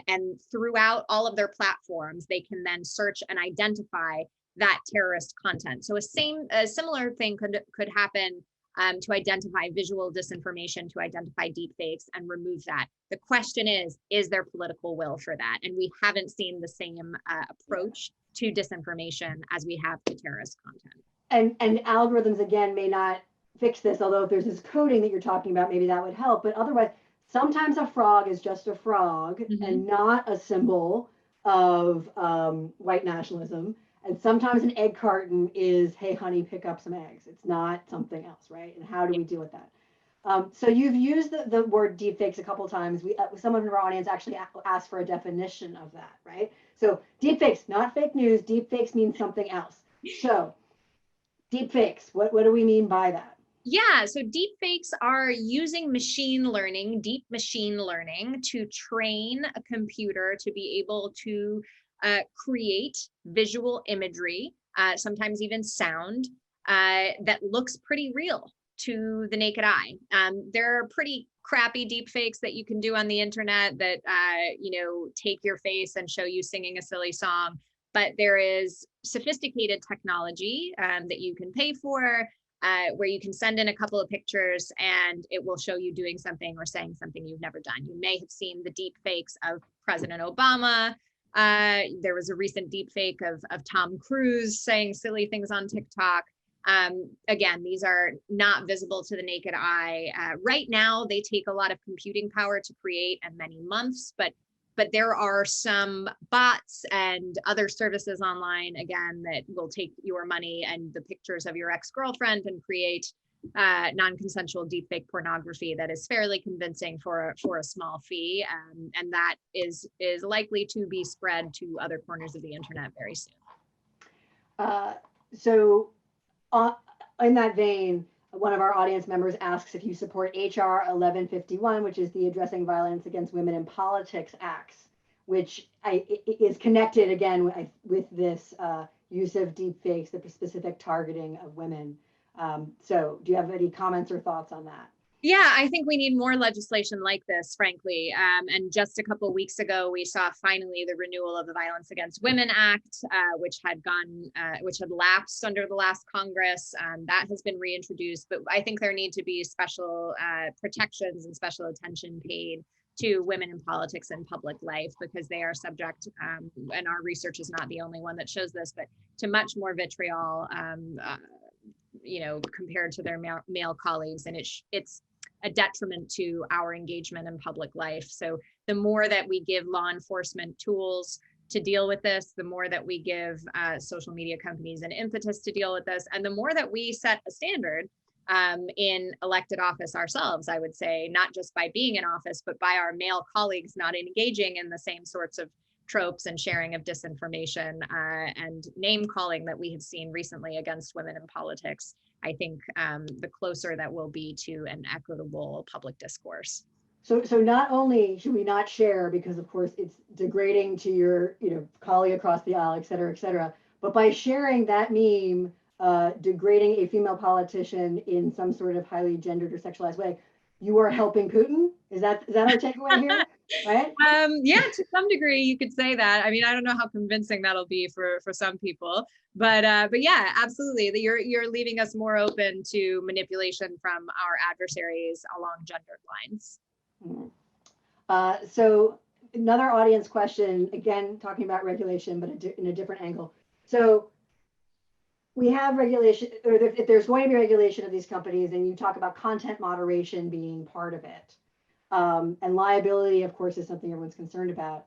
[SPEAKER 3] And throughout all of their platforms, they can then search and identify that terrorist content. So a similar thing could happen to identify visual disinformation, to identify deepfakes and remove that. The question is there political will for that? And we haven't seen the same approach to disinformation as we have to terrorist content.
[SPEAKER 2] And algorithms, again, may not fix this, although if there's this coding that you're talking about, maybe that would help. But otherwise, sometimes a frog is just a frog and not a symbol of white nationalism. And sometimes an egg carton is, hey, honey, pick up some eggs. It's not something else, right? And how do we deal with that? So you've used the word deepfakes a couple of times. Someone in our audience actually asked for a definition of that, right? So deepfakes, not fake news. Deepfakes means something else. So deepfakes, what do we mean by that?
[SPEAKER 3] Yeah, so deepfakes are using machine learning, deep machine learning, to train a computer to be able to create visual imagery, sometimes even sound, that looks pretty real to the naked eye. There are pretty crappy deepfakes that you can do on the internet that take your face and show you singing a silly song, but there is sophisticated technology that you can pay for, where you can send in a couple of pictures and it will show you doing something or saying something you've never done. You may have seen the deepfakes of President Obama. There was a recent deepfake of Tom Cruise saying silly things on TikTok. Again, these are not visible to the naked eye. Right now, they take a lot of computing power to create and many months, but there are some bots and other services online, again, that will take your money and the pictures of your ex-girlfriend and create non-consensual deepfake pornography that is fairly convincing for a small fee, and that is likely to be spread to other corners of the internet very soon.
[SPEAKER 2] So in that vein, one of our audience members asks if you support HR 1151, which is the Addressing Violence Against Women in Politics Acts, which is connected again with this use of deepfakes, the specific targeting of women. So do you have any comments or thoughts on that?
[SPEAKER 3] Yeah, I think we need more legislation like this, frankly. And just a couple of weeks ago, we saw finally the renewal of the Violence Against Women Act, which had lapsed under the last Congress. That has been reintroduced, but I think there need to be special protections and special attention paid to women in politics and public life, because they are subject, and our research is not the only one that shows this, but to much more vitriol, compared to their male colleagues, and it's a detriment to our engagement in public life. So the more that we give law enforcement tools to deal with this, the more that we give social media companies an impetus to deal with this, and the more that we set a standard in elected office ourselves, I would say, not just by being in office, but by our male colleagues not engaging in the same sorts of tropes and sharing of disinformation and name calling that we have seen recently against women in politics. I think the closer that we'll be to an equitable public discourse.
[SPEAKER 2] So not only should we not share because, of course, it's degrading to your colleague across the aisle, et cetera, but by sharing that meme degrading a female politician in some sort of highly gendered or sexualized way, you are helping Putin? Is that our takeaway here? Right?
[SPEAKER 3] Yeah, to some degree, you could say that. I mean, I don't know how convincing that'll be for some people, but yeah, absolutely. You're leaving us more open to manipulation from our adversaries along gendered lines.
[SPEAKER 2] So another audience question, again, talking about regulation, but in a different angle. So we have regulation, or if there's going to be regulation of these companies, and you talk about content moderation being part of it. And liability, of course, is something everyone's concerned about.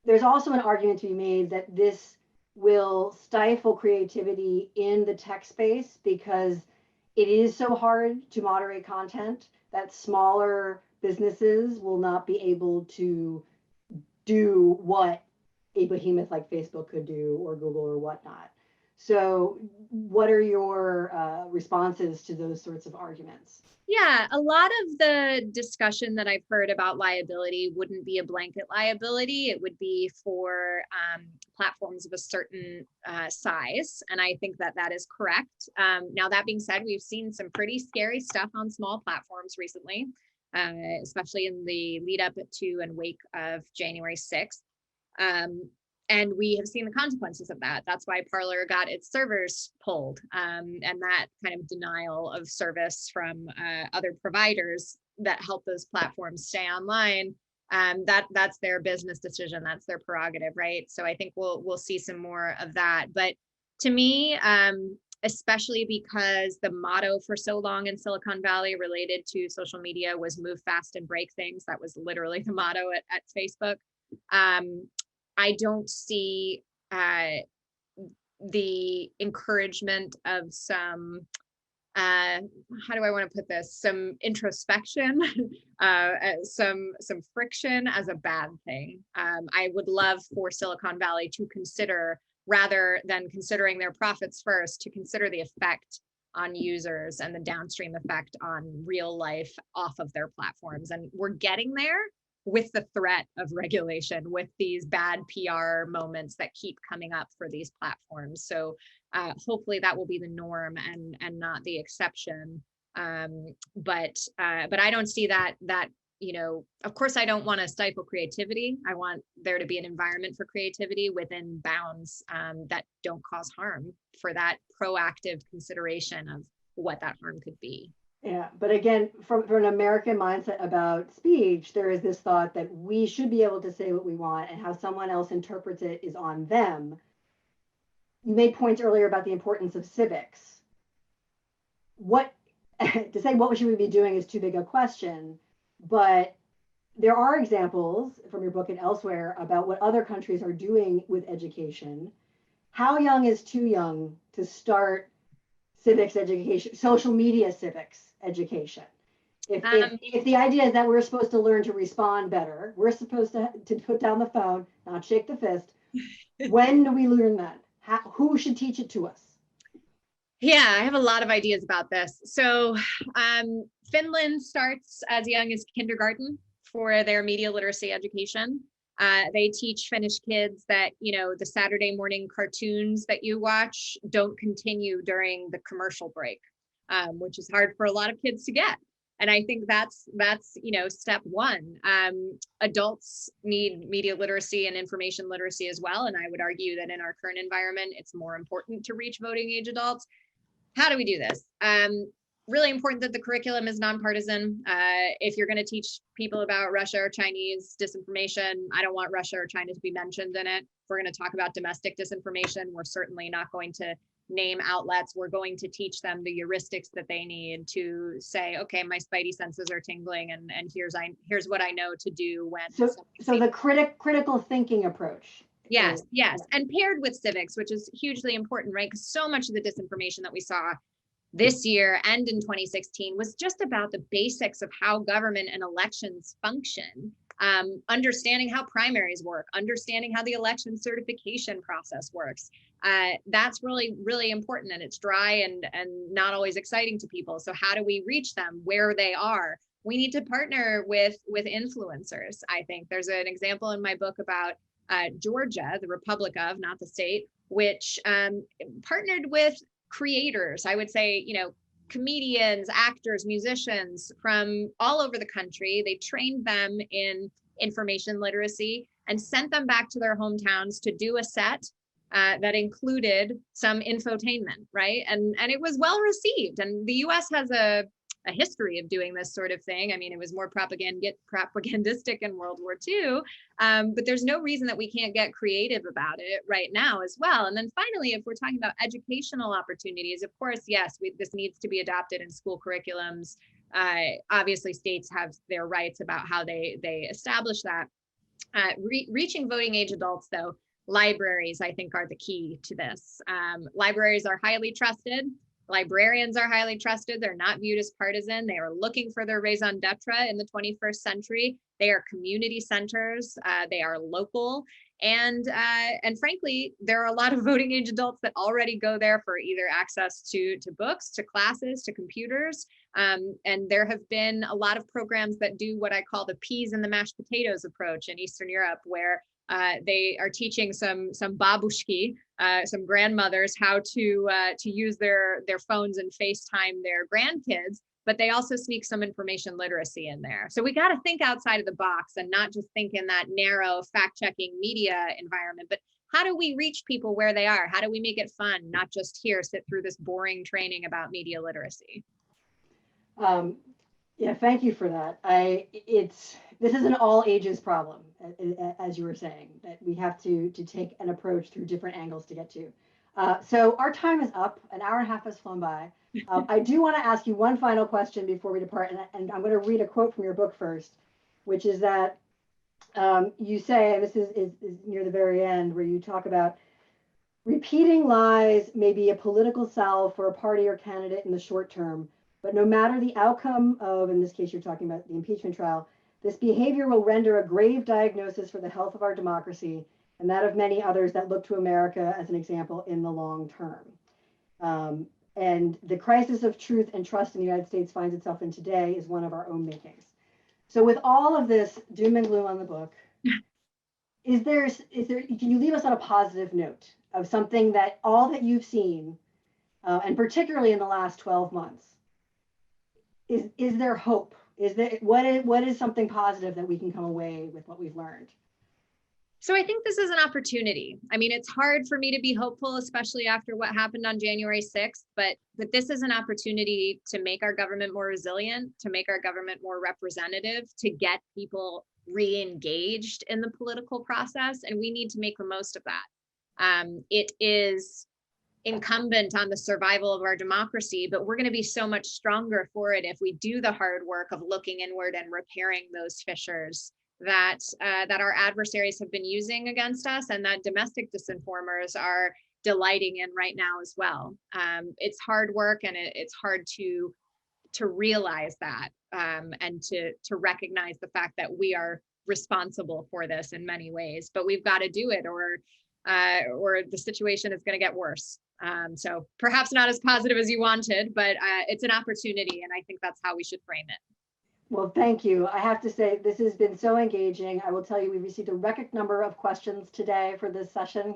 [SPEAKER 2] There's also an argument to be made that this will stifle creativity in the tech space because it is so hard to moderate content that smaller businesses will not be able to do what a behemoth like Facebook could do, or Google, or whatnot. So what are your responses to those sorts of arguments?
[SPEAKER 3] Yeah, a lot of the discussion that I've heard about liability wouldn't be a blanket liability. It would be for platforms of a certain size. And I think that that is correct. Now, that being said, we've seen some pretty scary stuff on small platforms recently, especially in the lead up to and wake of January 6th. And we have seen the consequences of that. That's why Parler got its servers pulled, and that kind of denial of service from other providers that help those platforms stay online. That's their business decision. That's their prerogative, right? So I think we'll see some more of that. But to me, especially because the motto for so long in Silicon Valley related to social media was move fast and break things. That was literally the motto at Facebook. I don't see the encouragement of some, how do I want to put this? Some introspection, some friction as a bad thing. I would love for Silicon Valley to consider, rather than considering their profits first, to consider the effect on users and the downstream effect on real life off of their platforms. And we're getting there with the threat of regulation, with these bad PR moments that keep coming up for these platforms. So hopefully that will be the norm and not the exception. But I don't see that, of course, I don't want to stifle creativity. I want there to be an environment for creativity within bounds that don't cause harm, for that proactive consideration of what that harm could be.
[SPEAKER 2] Yeah, but again, from an American mindset about speech, there is this thought that we should be able to say what we want, and how someone else interprets it is on them. You made points earlier about the importance of civics. To say what should we be doing is too big a question, but there are examples from your book and elsewhere about what other countries are doing with education. How young is too young to start civics education, social media civics education? If the idea is that we're supposed to learn to respond better, we're supposed to put down the phone, not shake the fist. When do we learn that? Who should teach it to us?
[SPEAKER 3] Yeah, I have a lot of ideas about this. So Finland starts as young as kindergarten for their media literacy education. They teach Finnish kids that, the Saturday morning cartoons that you watch don't continue during the commercial break, which is hard for a lot of kids to get. And I think that's step one. Adults need media literacy and information literacy as well. And I would argue that in our current environment, it's more important to reach voting age adults. How do we do this? Really important that the curriculum is nonpartisan. If you're going to teach people about Russia or Chinese disinformation, I don't want Russia or China to be mentioned in it. If we're going to talk about domestic disinformation, we're certainly not going to name outlets. We're going to teach them the heuristics that they need to say, okay, my spidey senses are tingling, and here's what I know to do when.
[SPEAKER 2] So the critical thinking approach.
[SPEAKER 3] Yes, yes, and paired with civics, which is hugely important, right? Because so much of the disinformation that we saw this year and in 2016 was just about the basics of how government and elections function. Understanding how primaries work, understanding how the election certification process works. That's really, really important, and it's dry and not always exciting to people. So how do we reach them where they are? We need to partner with influencers. I think there's an example in my book about Georgia, the Republic of, not the state, which partnered with creators, I would say, comedians, actors, musicians from all over the country. They trained them in information literacy and sent them back to their hometowns to do a set that included some infotainment, right? And it was well received. And the US has a history of doing this sort of thing. I mean, it was more propagandistic in World War II, but there's no reason that we can't get creative about it right now as well. And then finally, if we're talking about educational opportunities, of course, yes, this needs to be adopted in school curriculums. Obviously, states have their rights about how they establish that. Reaching voting age adults, though, libraries, I think, are the key to this. Libraries are highly trusted. Librarians are highly trusted. They're not viewed as partisan. They are looking for their raison d'etre in the 21st century. They are community centers. They are local. And frankly, there are a lot of voting age adults that already go there for either access to books, to classes, to computers. And there have been a lot of programs that do what I call the peas and the mashed potatoes approach in Eastern Europe, where they are teaching some babushki, some grandmothers, how to use their phones and FaceTime their grandkids, but they also sneak some information literacy in there. So we got to think outside of the box and not just think in that narrow fact-checking media environment, but how do we reach people where they are? How do we make it fun, not just sit through this boring training about media literacy?
[SPEAKER 2] Yeah, thank you for that. This is an all ages problem, as you were saying, that we have to take an approach through different angles to get to. So our time is up. An hour and a half has flown by. I do want to ask you one final question before we depart, and I'm going to read a quote from your book first, which is that you say, and this is near the very end, where you talk about repeating lies may be a political salve for a party or candidate in the short term, but no matter the outcome of, in this case, you're talking about the impeachment trial, this behavior will render a grave diagnosis for the health of our democracy and that of many others that look to America as an example in the long term. And the crisis of truth and trust in the United States finds itself in today is one of our own makings. So with all of this doom and gloom on the book, can you leave us on a positive note of something that all that you've seen, and particularly in the last 12 months, is there hope? What is something positive that we can come away with what we've learned?
[SPEAKER 3] So I think this is an opportunity. I mean, it's hard for me to be hopeful, especially after what happened on January 6th, but this is an opportunity to make our government more resilient, to make our government more representative, to get people re-engaged in the political process, and we need to make the most of that. It is incumbent on the survival of our democracy, but we're going to be so much stronger for it if we do the hard work of looking inward and repairing those fissures that our adversaries have been using against us, and that domestic disinformers are delighting in right now as well. It's hard work, and it's hard to realize that, and to recognize the fact that we are responsible for this in many ways. But we've got to do it, or the situation is going to get worse. So perhaps not as positive as you wanted, but it's an opportunity, and I think that's how we should frame it.
[SPEAKER 2] Well, thank you. I have to say, this has been so engaging. I will tell you, we received a record number of questions today for this session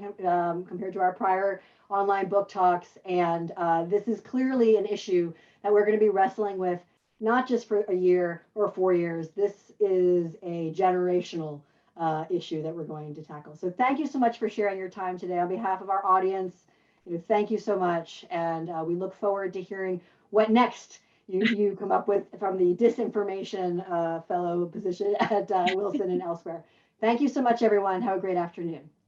[SPEAKER 2] compared to our prior online book talks. And this is clearly an issue that we're going to be wrestling with, not just for a year or 4 years. This is a generational issue that we're going to tackle. So thank you so much for sharing your time today. On behalf of our audience, thank you so much. And we look forward to hearing what next you come up with from the disinformation fellow position at Wilson and elsewhere. Thank you so much, everyone. Have a great afternoon.